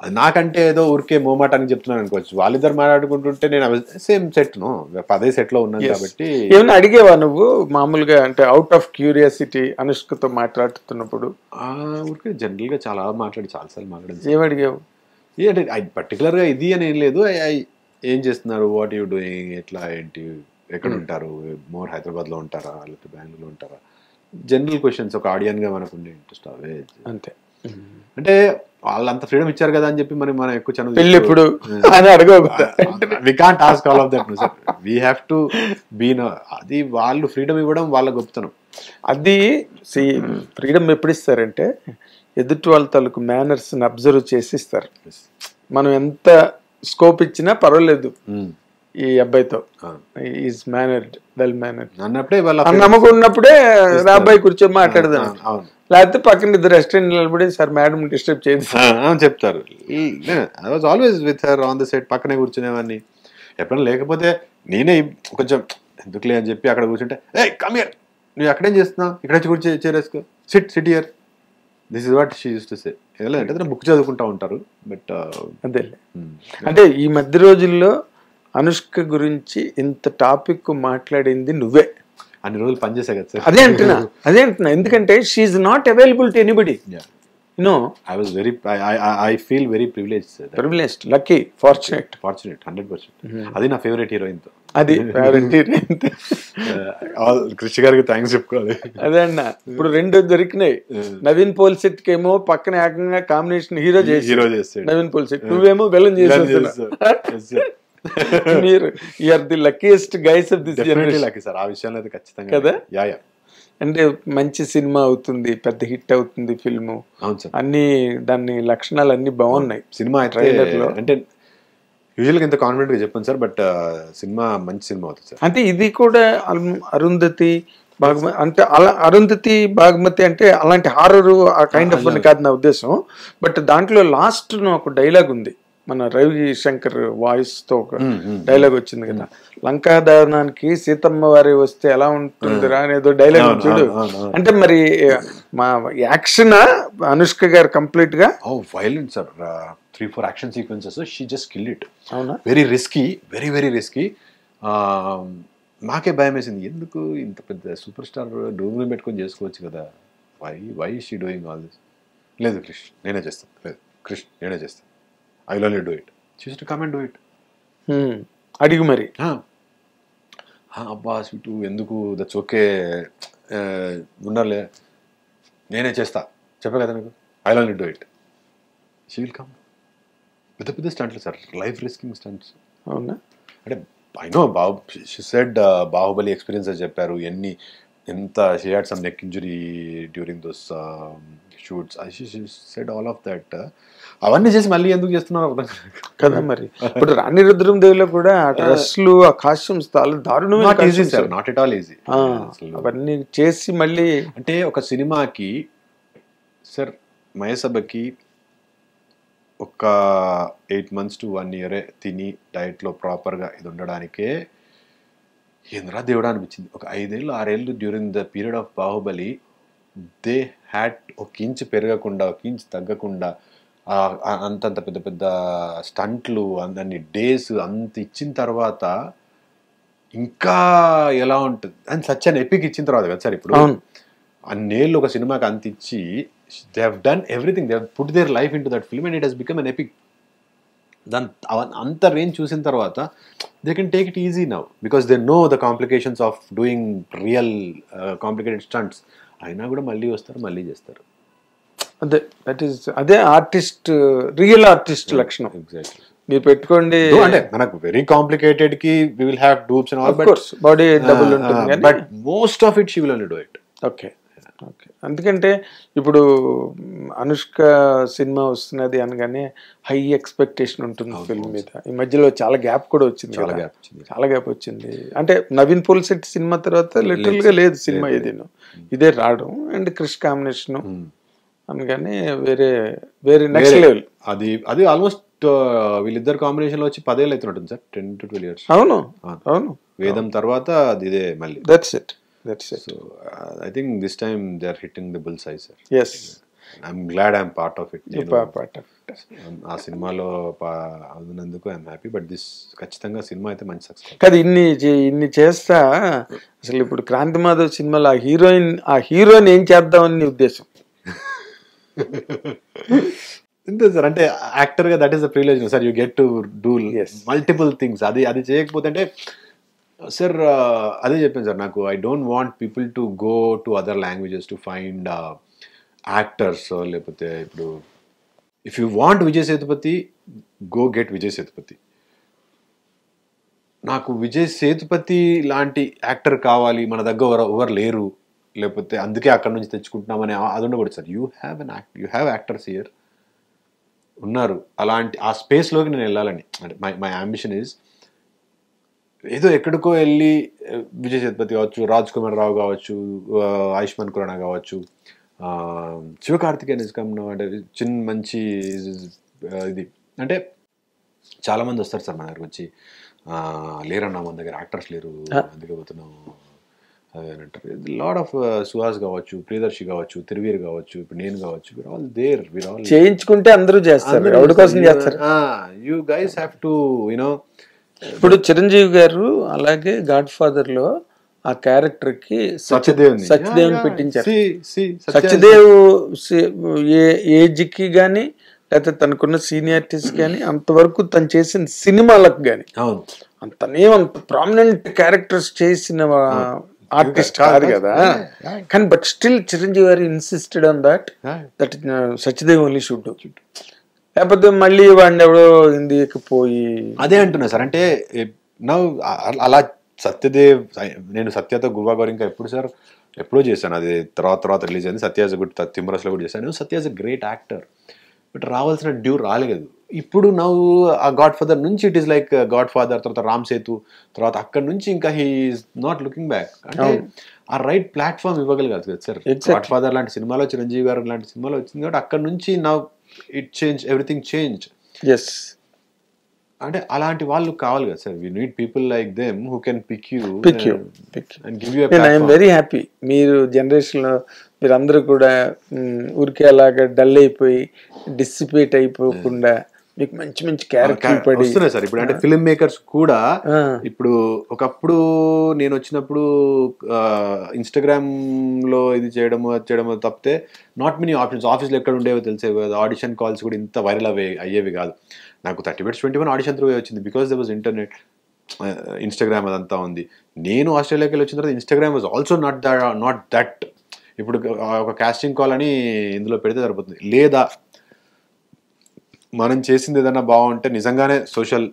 అది నాకంటే ఏదో ఊరికే మోమాటానికి చెప్తున్నాను అనుకోవచ్చు. వాళ్ళిద్దరు మాట్లాడుకుంటుంటే నేను సేమ్ సెట్ అదే సెట్ లో ఉన్నాను కాబట్టి. ఏమన్నా అడిగేవా నువ్వు మామూలుగా, అంటే అవుట్ ఆఫ్ క్యూరియాసిటీ అనుష్కతో మాట్లాడుతున్నప్పుడు? ఊరికే జనరల్ గా చాలా చాలాసార్లు మాట్లాడింది. ఏం అడిగావు? అంటే పర్టికులర్ గా ఇది అని ఏం లేదు. ఏం చేస్తున్నారు, వాట్ యూ డూయింగ్, ఎట్లా ఏంటి, ఎక్కడ ఉంటారు, మోర్ హైదరాబాద్ లో ఉంటారా లేకపోతే బెంగళూరులో ఉంటారా, జనరల్ క్వశ్చన్స్ ఒక ఆడియన్ గా మనకు ఉండే ఇంట్రెస్ట్ అవే అంతే. అంటే వాళ్ళంత ఫ్రీడమ్ ఇచ్చారు కదా అని చెప్పి మనం ఎక్కువ ఛానల్ ఇప్పుడు అని అడగవు. We can't ask all of that. We have to be. అది వాళ్ళు ఫ్రీడమ్ ఇవ్వడం వాళ్ళ గొప్పతనం. అది ఫ్రీడమ్ ఎప్పుడు ఇస్తారంటే ఎదుటి వాళ్ళ తాలూకు మేనర్స్ అబ్జర్వ్ చేసి ఇస్తారు. మనం ఎంత స్కోప్ ఇచ్చినా పర్వాలేదు ఈ అబ్బాయితో, ఈజ్ మేనర్డ్, వెల్ మేనర్డ్ అన్నప్పుడే నమ్మకం ఉన్నప్పుడే అబ్బాయి కూర్చొని మాట్లాడదాం. లేకపోతే పక్కన ఇద్దరు రెస్టారెంట్ నిలబడి సార్ మేడం డిస్టర్బ్ చేయదు చెప్తారు. I was always with her on the set, పక్కనే కూర్చునేవాడిని. ఎప్పుడైనా లేకపోతే నేనే కొంచెం ఎందుకులే అని చెప్పి అక్కడ కూర్చుంటే, ఏ కమ్ హియర్, నువ్వు ఎక్కడేం చేస్తున్నావు, ఇక్కడ వచ్చి కూర్చో, చేరేసుకో, sit here, this is what she used to say. అంటే బుక్ చదువుకుంటా ఉంటారు. బట్ అదే అంటే ఈ మధ్య రోజుల్లో అనుష్క గురించి ఇంత టాపిక్ మాట్లాడింది నువ్వే. అన్ని రోజులు పనిచేసా కదా సార్. అదే అంటున్నా ఎందుకంటే she's not available to anybody. I was I feel very privileged, lucky, fortunate 100%. అది నా ఫేవరెట్ హీరోయిన్ తో. అది ఫేవరెట్ హీరోయిన్. కృష్ణ గారికి థ్యాంక్స్ చెప్పుకోవాలి. అదే అన్న, ఇప్పుడు రెండు దొరికినాయి. నవీన్ పోల్సెట్ కేమో పక్కన ఏకంగా కాంబినేషన్ హీరో చేస్తాడు నవీన్ పోల్సెట్, నువ్వేమో విలన్ చేసేస్తున్నావు. మీరు you're the luckiest guys of this generation. Lucky sir, ఆ విషయంలో అయితే ఖచ్చితంగా కదా. యా అంటే మంచి సినిమా అవుతుంది, పెద్ద హిట్ అవుతుంది ఫిల్మ్, అన్ని దాని లక్షణాలు అన్ని బాగున్నాయి సినిమా ట్రైలర్ లో. అంటే యూజువల్గా ఇంత కాన్ఫిడెంట్ గా చెప్పాను సార్, బట్ సినిమా మంచి సినిమా అవుతుంది సార్. అంటే ఇది కూడా అరుంధతి బాగ్మతి, అంటే అలా అరుంధతి బాగ్మతి అంటే అలాంటి హారర్ ఆ కైండ్ ఆఫ్ కాదు నా ఉద్దేశం. బట్ దాంట్లో లాస్ట్ ఒక డైలాగ్ ఉంది, మన రవి శంకర్ వాయిస్ తో ఒక డైలాగ్ వచ్చింది కదా, లంకా దహనానికి సీతమ్మ వారి వస్తే ఎలా ఉంటుందిరా అనేదో డైలాగ్ చూడు. అంటే మరి మా యాక్షన్ అనుష్క గారు కంప్లీట్ గా violent sir, 3-4 action sequences, she just kill it. అవునా, వెరీ రిస్కీ, వెరీ రిస్కీ. నాకే భయం వేసింది, ఎందుకు ఇంత పెద్ద సూపర్ స్టార్ డూమ్ పెట్టుకొని చేసుకోవచ్చు కదా, why she doing all this. లేదు కృష్ణ నేనే చేస్తాను, లేదు కృష్ణ నేనే చేస్తాను, I will only do it. She used to come and do it. అడిగి మరి అబ్బా స్వీటు ఎందుకు, దట్స్ ఓకే, ఉన్నారులే నేనే చేస్తా, చెప్పా కదా నీకు, I will only do it. She will come పెద్ద స్టంట్లు సార్, లైఫ్ రిస్కింగ్ స్టంట్స్. అవునా, అంటే I know she said Baahubali experiences చెప్పారు, ఎంత she had some neck injury during those shoots, she said all of that. అవన్నీ చేసి మళ్ళీ ఎందుకు చేస్తున్నారు అర్థం కదా. మరి ఇప్పుడు రాణి రుద్రం దేవిలో కూడా ఆ డ్రెస్లు, ఆ కాస్ట్యూమ్స్ చాలా దారుణమైన, నాట్ ఎట్ ఆల్ ఈజీ. అవన్నీ చేసి మళ్ళీ అంటే ఒక సినిమాకి సార్ మహేసభకి ఒక 8 months to 1 year తిని డైట్లో ప్రాపర్గా ఇది ఉండడానికే ఏంద్రా దేవుడా అనిపించింది. ఒక 5 ఏళ్ళు 6 ఏళ్ళు during the period of Baahubali they had ఒక ఇంచ్ పెరగకుండా, ఒక ఇంచ్ తగ్గకుండా, అంతంత పెద్ద స్టంట్లు, అన్ని డేస్ అంత ఇచ్చిన తర్వాత ఇంకా ఎలా ఉంటుంది అని సచ్ అన్ ఎపిక్ ఇచ్చిన తర్వాత కదా సార్. ఇప్పుడు అన్నేళ్ళు ఒక సినిమాకి అంత ఇచ్చి they have done everything, they have put their life into that film and it has become an epic. దాని అంత రేంజ్ చూసిన తర్వాత they can take it easy now because they know the complications of doing real complicated stunts. అయినా కూడా మళ్ళీ వస్తారు, మళ్ళీ చేస్తారు. అదే దట్ ఈస్ అదే ఆర్టిస్ట్, రియల్ ఆర్టిస్ట్ లక్షణం. ఎగ్జాక్ట్లీ. మీరు పెట్టుకోండి, అంటే మనకు వెరీ కాంప్లికేటెడ్ కి we will have dupes and all, but body double ఉంటుంది, but most of it she will only do it. Okay, okay. ఎందుకంటే ఇప్పుడు అనుష్క సినిమా వస్తున్నది అనగానే హై ఎక్స్పెక్టేషన్ ఉంటుంది ఫిల్మ్ మీద. ఈ మధ్యలో చాలా గ్యాప్ కూడా వచ్చింది చాలా కదా. గ్యాప్ వచ్చింది. చాలా గ్యాప్ వచ్చింది. అంటే నవీన్ పోల్శెట్టి సినిమా తర్వాత లిటరల్ గా లేదు సినిమా ఏదేను, ఇదే రావడం అండ్ క్రిష్ కాంబినేషన్ అనగానే వేరే వేరే నెక్స్ట్ లెవెల్. అది అది ఆల్మోస్ట్ వీళ్ళిద్దరు కాంబినేషన్ లో వచ్చి 10 ఏళ్ళు అవుతున్నట్టుంది సార్, 10 to 12 years. అవును అవును, వేదం తర్వాత అది ఇదే మళ్ళీ. That's it. So I think this time they are hitting the bull's eye sir. Yes, I'm glad I'm part of it. Part of it. ఆ సినిమాలో అవునందుకు ఐఎమ్ హ్యాపీ. బట్ దిస్ ఖచ్చితంగా సినిమా అయితే మంచి సక్సెస్. కాదు, ఇన్ని చేస్తా అసలు ఇప్పుడు క్రాంతి మాధవ్ సినిమాలో ఆ హీరోయిన్ ఏం చేద్దామని నీ ఉద్దేశం? అంతే సార్, అంటే యాక్టర్ గా that is the privilege sir. You get to do multiple things. అది చేయకపోతే అంటే సార్ అదే చెప్పాను సార్, నాకు I don't want people to go to other languages to find actors. లేకపోతే ఇప్పుడు if you want Vijay Sethupathi, go get Vijay Sethupathi. నాకు విజయ్ సేతుపతి లాంటి యాక్టర్ కావాలి, మన దగ్గర ఎవరు లేరు, లేకపోతే అందుకే అక్కడ నుంచి తెచ్చుకుంటున్నామని అది ఉండకూడదు sir. You have actors here ఉన్నారు. అలాంటి ఆ స్పేస్లోకి నేను వెళ్ళాలని, అంటే మై అంబిషన్ ఈజ్ ఏదో ఎక్కడికో వెళ్ళి విజయ్ సేతుపతి కావచ్చు, రాజ్ కుమార్ రావు కావచ్చు, ఆయుష్మాన్ ఖురానా కావచ్చు, శివకార్తికేయన్ అంటే చిన్న మంచి ఇది అంటే చాలామంది వస్తారు సార్ మన దగ్గర వచ్చి, లేరన్నా మన దగ్గర యాక్టర్స్ లేరు అందుకే పోతున్నాము అదేనంటారు. లాట్ ఆఫ్ సుహాస్ కావచ్చు, ప్రియదర్శి కావచ్చు, తిరువీర్ కావచ్చు, ఇప్పుడు నేను కావచ్చు, we're all there. We're all చేయించుకుంటే అందరూ చేస్తారు, ఎవరి కోసం చేస్తారు. You guys have to you know. ఇప్పుడు చిరంజీవి గారు అలాగే గాడ్ ఫాదర్ లో ఆ క్యారెక్టర్ కి సత్యదేవ్ పెట్టించారు. సత్యదేవ్ ఏజ్ కి గానీ లేకపోతే తనకున్న సీనియారిటీస్ కానీ అంతవరకు తను చేసిన సినిమాలకు కానీ అంత ప్రామినెంట్ క్యారెక్టర్స్ చేసిన ఆర్టిస్ట్ కాదు కదా. కానీ బట్ స్టిల్ చిరంజీవి గారు insisted on that Satyadev only should. లేకపోతే మళ్ళీ వాడిని ఎవడో హిందీకి పోయి అదే అంటున్నా సార్. అంటే అలా సత్యదేవ్, నేను సత్యతో గువా గోరింకా ఎప్పుడు సార్ ఎప్పుడో చేశాను, అది తర్వాత రిలీజ్ అయింది. సత్య గుడ్ తిమ్మరస్లో కూడా చేశాను. Satya is a great actor, but రావాల్సిన డ్యూ రాలేదు. ఇప్పుడు నవ్వు ఆ గాడ్ ఫాదర్ నుంచి it is like Godfather, తర్వాత రామ్ సేతు, తర్వాత అక్కడి నుంచి ఇంకా he is not looking back. అంటే ఆ రైట్ ప్లాట్ఫామ్ ఇవ్వగలిగారు కదా సార్. గాడ్ ఫాదర్ లాంటి సినిమాలో, చిరంజీవి గారు లాంటి సినిమాలో వచ్చింది కాబట్టి అక్కడ నుంచి now it change, everything change. Yes, అంటే అలాంటి వాళ్ళు కావాలి కదా sir. We need people like them who can pick you and give you a platform. I'm very happy మీరు జనరేషన్ లో మీరందరూ కూడా ఊరికే అలాగా డల్ అయిపోయి డిసిపేట్ అయిపోకుండా మీకు మంచి మంచి క్యారెక్టర్ పడి వస్తున్నాయి సార్. ఇప్పుడు అంటే ఫిల్మ్ మేకర్స్ కూడా ఇప్పుడు ఒకప్పుడు నేను వచ్చినప్పుడు ఇన్స్టాగ్రామ్ లో ఇది చేయడము తప్పితే నాట్ మెనీ ఆప్షన్స్. ఆఫీస్లో ఎక్కడ ఉండేవో తెలిసేవి కాదు. ఆడిషన్ కాల్స్ కూడా ఇంత వైరల్ అయ్యేవి కాదు. నాకు 30/21 ఆడిషన్ త్రూ వచ్చింది because they was internet, Instagram అదంతా ఉంది. నేను ఆస్ట్రేలియాకి వెళ్ళి వచ్చిన తర్వాత Instagram was also not that. ఇప్పుడు ఒక కాస్టింగ్ కాల్ అని ఇందులో పెడితే సరిపోతుంది. లేదా మనం చేసింది ఏదన్నా బాగుంటే నిజంగానే సోషల్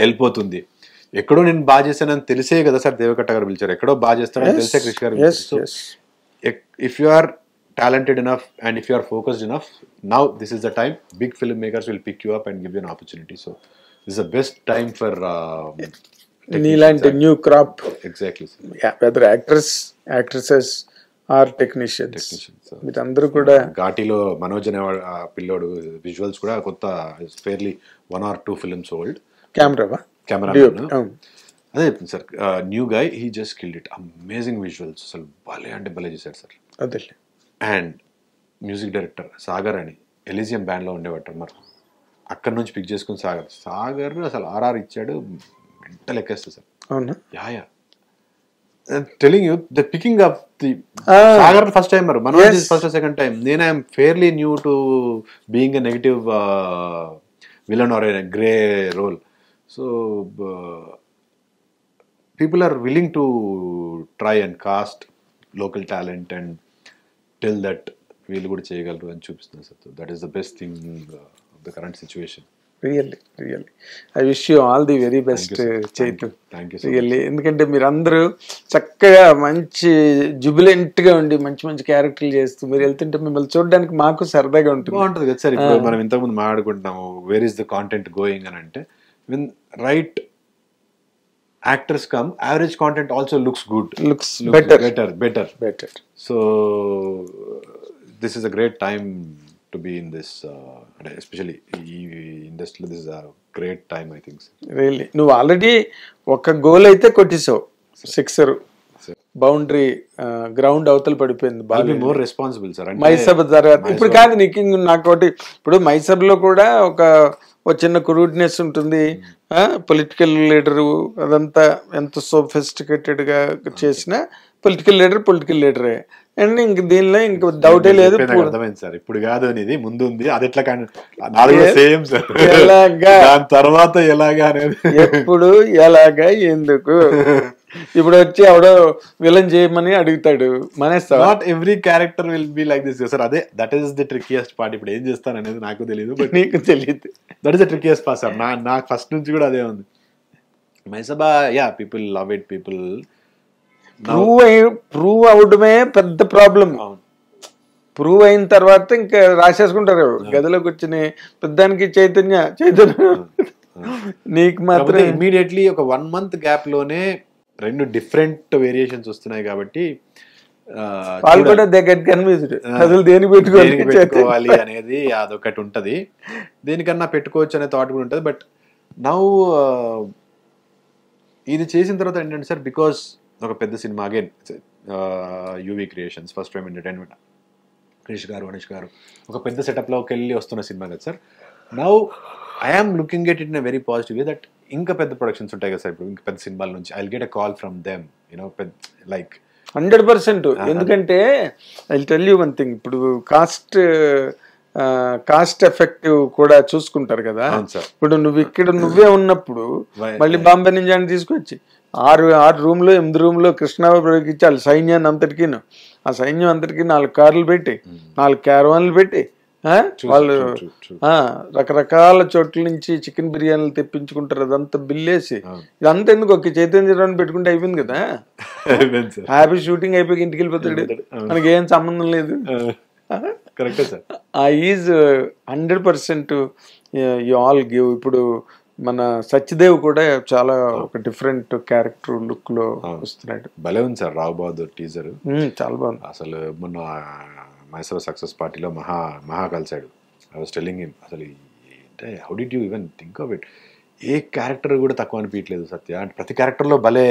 వెళ్ళిపోతుంది. ఎక్కడో నేను బాగా చేశానని తెలిసే కదా సార్ దేవకట్ట గారు పిలిచారు. ఎక్కడో బాగా చేస్తానని తెలిసే క్రిష్ గారు పిలిచారు. If you are talented enough and if you are focused enough, now this is the time big filmmakers will pick you up and give you an opportunity. So this is the best time for Neelanti new crop. Exactly sir. Yeah, whether actresses or technicians with అందరూ కూడా ఘాటిలో మనోజ్ అనే పిల్లోడు visuals కూడా కొత్త fairly 1 or 2 films old. Camera అదే చెప్తుంది sir. New guy he just killed it. Amazing visuals, అసలు భలే అంటే భలే చేశాడు సార్. అదే. అండ్ మ్యూజిక్ డైరెక్టర్ సాగర్ అని ఎలిజియం బ్యాండ్లో ఉండేవాడు. మరి అక్కడ నుంచి పిక్ చేసుకుని సాగర్ అసలు ఆర్ఆర్ ఇచ్చాడు. మెంటల్ ఎక్కేస్తుంది సార్. అవునా? Yeah telling you the picking up the Sagar first time, మరి Manoj is first second time. నేను I'm fairly new to being a negative villain or a grey role. So people are willing to try and cast local talent and tell that వీళ్ళు కూడా చేయగలరు అని చూపిస్తున్నారు sir. That is the best thing of the current situation. Really I wish you all the very best Chaitu. Thank you really, ఎందుకంటే మీరు అందరూ చక్కగా మంచి జుబిలెంట్ గా ఉండి మంచి మంచి క్యారెక్టర్లు చేస్తూ మీరు వెళ్తుంటే మిమ్మల్ని చూడడానికి మాకు సరదాగా ఉంటుంది. బాగుంటుంది కదా సార్. ఇప్పుడు మనం ఇంతకుముందు మాట్లాడుకుంటున్నాము where is the content going అని అంటే, when right actors come, average content also looks good, looks better. So this is a great time to be in this, అంటే ఎస్పెషల్లీ ఈ ఇండస్ట్రీలో this is a great time I think. Really నువ్వు already ఒక goal అయితే కొట్టేసావు, sixer boundary, ground అవతల పడిపోయింది. బాగా మోర్ రెస్పాన్సిబుల్ సార్. మైసబ్ తర్వాత ఇప్పుడు కాదు నీకు నాకోటి, ఇప్పుడు మైసబ్ లో కూడా ఒక చిన్న క్రూడ్నెస్ ఉంటుంది. పొలిటికల్ లీడరు అదంతా ఎంత సోఫిస్టికేటెడ్ గా చేసిన పొలిటికల్ లీడరే. అండ్ ఇంక దీనిలో ఇంక డౌటే లేదు. అర్థమైంది సార్, ఇప్పుడు కాదు అనేది ముందు ఉంది, అది ఎట్లా కానీ సేమ్ సార్. ఎలాగా దాని తర్వాత ఎలాగా అనేది ఎప్పుడు ఎలాగా ఎందుకు ఇప్పుడు వచ్చి ఎవడో విలన్ చేయమని అడుగుతాడు, మానేస్తావా? Not every character will be like this sir. అదే that is the trickiest part. ఇప్పుడు ఏం చేస్తాను అనేది నాకు తెలియదు, బట్ నీకు తెలియదు. That is the trickiest part sir. నాకు ఫస్ట్ నుంచి కూడా అదే ఉంది. Mayasabha yeah people love it, people prove అవడమే పెద్ద ప్రాబ్లం. ప్రూవ్ అయిన తర్వాత ఇంకా రాసేసుకుంటారు గదిలోకి వచ్చిన పెద్దానికి చైతన్య నీకు మాత్రం ఇమ్మీడియట్లీ ఒక 1 month గ్యాప్ లోనే 2 డిఫరెంట్ వేరియేషన్స్ వస్తున్నాయి కాబట్టి వాళ్ళు కూడా కన్ఫ్యూజ్డ్ అసలు దేనికి పెట్టుకోవాలి అనేది అదొకటి ఉంటది. దేనికన్నా పెట్టుకోవచ్చు అనే థాట్ కూడా ఉంటుంది. బట్ నౌ ఇది చేసిన తర్వాత ఏంటంటే సార్, బికాస్ ఒక పెద్ద సినిమా again UV Creations, first time entertainment, Krish garu, Anish గారు ఒక పెద్ద సెటప్లోకి వెళ్ళి వస్తున్న సినిమా కదా sir. Now I'm looking at it in a very positive way that ఇంకా పెద్ద ప్రొడక్షన్స్ ఉంటాయి కదా సార్, ఇప్పుడు ఇంకా పెద్ద సినిమాల నుంచి I will get a call from them, you know, like 100%. ఎందుకంటే I will tell you one thing, ఇప్పుడు కాస్ట్ ఎఫెక్టివ్ కూడా చూసుకుంటారు కదా. ఇప్పుడు నువ్వు ఇక్కడ నువ్వే ఉన్నప్పుడు మళ్ళీ బాంబే నుంచి అని తీసుకొచ్చి 6 రూమ్లో 8 రూమ్లో కృష్ణాబాబుకి ఇచ్చాలి సైన్యాన్ని అంతటికీ. ఆ సైన్యం అంతటికీ 4 కార్లు పెట్టి 4 క్యారవాన్లు పెట్టి వాళ్ళు రకరకాల చోట్ల నుంచి చికెన్ బిర్యానీలు తెప్పించుకుంటారు. అదంతా బిల్లేసి ఇదంతా ఎందుకు ఒక చైతన్యరావు పెట్టుకుంటే అయిపోయింది కదా. హ్యాపీ షూటింగ్ అయిపోయి ఇంటికి వెళ్ళిపోతాడు, మనకి ఏం సంబంధం లేదు. Is 100% you all give. ఇప్పుడు మన సత్యదేవ్ కూడా చాలా ఒక డిఫరెంట్ క్యారెక్టర్ లుక్ లో వస్తున్నాడు. భలే ఉంది సార్ రావు బహదూర్ టీజర్, చాలా బాగుంది. అసలు మొన్న మైసూర్ సక్సెస్ పార్టీలో మహా కలిసాడు. ఐ వాస్ టెల్లింగ్ హిమ్, అసలు అంటే how did you even think of it. A character కూడా తక్కువ అనిపించలేదు సత్య, అంటే ప్రతి క్యారెక్టర్లో భలే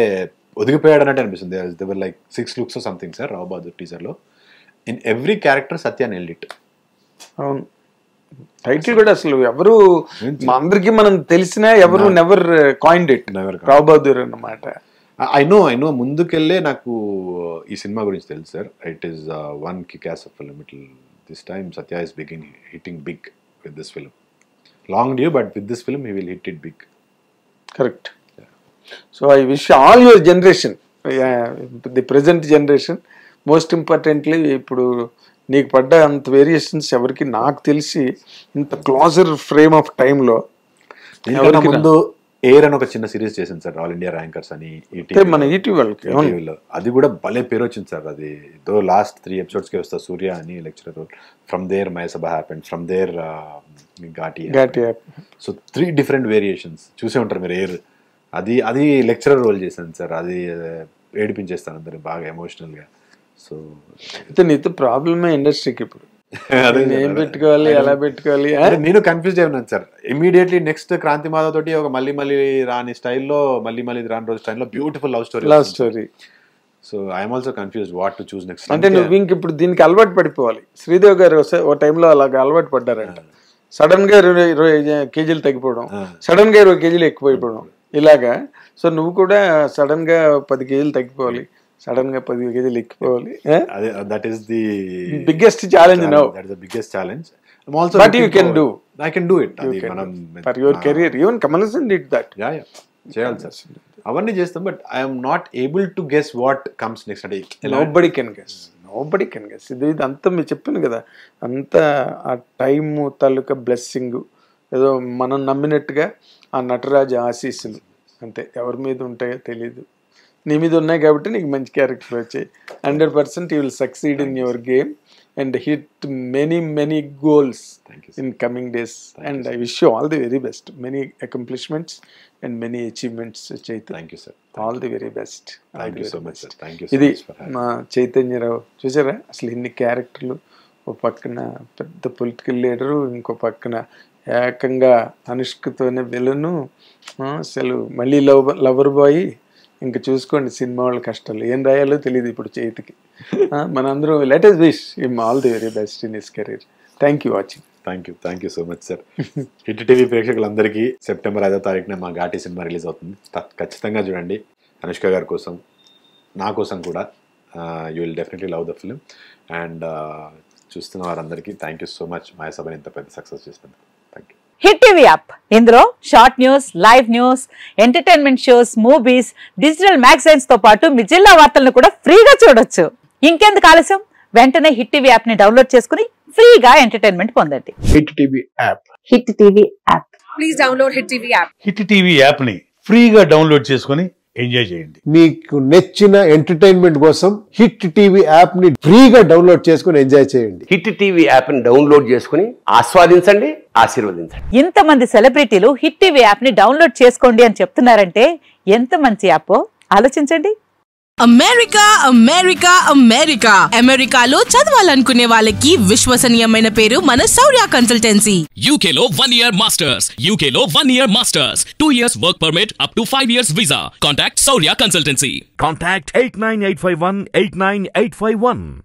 ఒదిగిపోయాడు అన్నట్టు అనిపిస్తుంది. They were like 6 looks or something sir Rao Bahadur టీజర్లో. In every character Satya nailed it. అవును, టైటిల్ కూడా అసలు ఎవరు మా అందరికి మనం తెలిసినా ఎవరు never coined it, Rao Bahadur అన్నమాట. ఐ నో ముందుకెళ్ళే నాకు ఈ సినిమా గురించి తెలుసు sir. It is one kick ass film. This time Satya is hitting big with this film. Long due, but with this film he will hit it big. Correct. So I wish all your generation, the present generation, most importantly ఇప్పుడు నీకు పడ్డ అంత variations ఎవరికి నాకు తెలిసి ఇంత closure frame of టైంలో ముందు ఎయిర్ అని ఒక చిన్న సిరీస్ చేసింది సార్, ఆల్ ఇండియా ర్యాంకర్స్ అని మన ఈటీవీలో. అది కూడా భలే పేరు వచ్చింది సార్. అది దో లాస్ట్ 3 episodes కి వస్తా. సూర్య అని lecturer role, from there Mayasabha happened, from there Ghaati. So 3 different variations చూసే ఉంటారు మీరు. ఎయిర్ అది లెక్చరర్ రోల్ చేశాను సార్. అది ఏడిపించేస్తాను అందరు బాగా ఎమోషనల్ గా. సో అయితే నీతో ప్రాబ్లమే ఇండస్ట్రీకి ఇప్పుడు, ఏం పెట్టుకోవాలి ఎలా పెట్టుకోవాలి. నేను కన్ఫ్యూజ్ అయినాను sir. Immediately next Kranthi Madhav తోటి ఒక మళ్ళీ రాని స్టైల్లో, మళ్ళీ రాని రోజు స్టైల్లో beautiful love story. So I'm also confuse what to choose next. అంటే నువ్వు ఇంక ఇప్పుడు దీనికి అలవాటు పడిపోవాలి. శ్రీదేవి గారు ఓ టైంలో అలాగ అలవాటు పడ్డారంట. సడన్ గా 20 kgs తగ్గిపోవడం, సడన్ గా 20 kgs ఎక్కువైపోవడం ఇలాగా. సో నువ్వు కూడా సడన్ గా 10 kgs తగ్గిపోవాలి, సడన్ గా 10 kgs ఎక్కిపోవాలి. That is the biggest challenge now. That is the biggest challenge. But you can do. I can do it. అది మనం for your career. Even Kamal Haasan did that. Yeah చేయాలి sir, అవన్నీ చేస్తాం. But I'm not able to guess what comes next. అంటే nobody can guess. ఇది అంతా మీరు చెప్పాను కదా, అంతా ఆ టైము తాలూకా బ్లెస్సింగ్, ఏదో మనం నమ్మినట్టుగా ఆ నటరాజు ఆశీస్సులు అంతే, ఎవరి మీద ఉంటాయో తెలీదు. నీ మీద ఉన్నాయి కాబట్టి నీకు మంచి క్యారెక్టర్ వచ్చాయి. 100% you will succeed in your game and hit many goals in coming days. And I wish you all the very best, many accomplishments and many achievements, Chaitanya. Thank you, sir. All the very best. Thank you so much, sir. Thank you so ఇది much for having మా చైతన్యరావు చూసారా, అసలు ఇన్ని క్యారెక్టర్లు, ఓ పక్కన పెద్ద political leader, ఇంకో పక్కన ఏకంగా అనుష్కతోనే విలను, అసలు మళ్ళీ లవర్ బాయ్. ఇంకా చూసుకోండి సినిమా వాళ్ళ కష్టాలు, ఏం రాయాలో తెలియదు ఇప్పుడు చేతికి. మనందరం let us wish him all the very best in his career. Thank you watching. Thank you so much sir. Hit TV ప్రేక్షకులందరికీ సెప్టెంబర్ 5వ తారీఖున మా ఘాటి సినిమా రిలీజ్ అవుతుంది. ఖచ్చితంగా చూడండి. అనుష్క గారి కోసం, నా కోసం కూడా. You will definitely love the film. And చూస్తున్న వారందరికీ థ్యాంక్ యూ సో మచ్. మాయాసభని ఇంత పెద్ద సక్సెస్ చేసినందుకు thank you. Hit TV app, ఇందులో short news, live news, entertainment shows, movies, digital magazines తో పాటు మీ జిల్లా వార్తలను కూడా ఫ్రీగా చూడొచ్చు. ఇంకెందుకు ఆలస్యం, వెంటనే హిట్ టీవీ యాప్ ని డౌన్లోడ్ చేసుకుని ఫ్రీగా ఎంటర్టైన్మెంట్ పొందండి. Hit TV app. Hit TV app. Please download hit TV app. Hit TV app ని ఫ్రీగా డౌన్లోడ్ చేసుకుని ఎంజాయ్ చేయండి. మీకు నచ్చిన ఎంటర్టైన్మెంట్ కోసం హిట్ టీవీ యాప్ ని ఫ్రీగా డౌన్లోడ్ చేసుకుని ఎంజాయ్ చేయండి. హిట్ టీవీ యాప్ ని డౌన్లోడ్ చేసుకుని ఆస్వాదించండి, ఆశీర్వదించండి. ఇంతమంది సెలబ్రిటీలు హిట్ టీవీ యాప్ ని డౌన్లోడ్ చేసుకోండి అని చెప్తున్నారంటే ఎంత మంచి యాప్ ఆలోచించండి. అమెరికా అమెరికా అమెరికా అమెరికాలో చదవాలనుకునే వాళ్ళకి విశ్వసనీయమైన పేరు మన శౌర్య కన్సల్టెన్సీ. UK లో 1 year masters, UK లో 1 year masters, 2 years work permit up to 5 years visa. Contact Saurya Consultancy. Contact 89851 89851.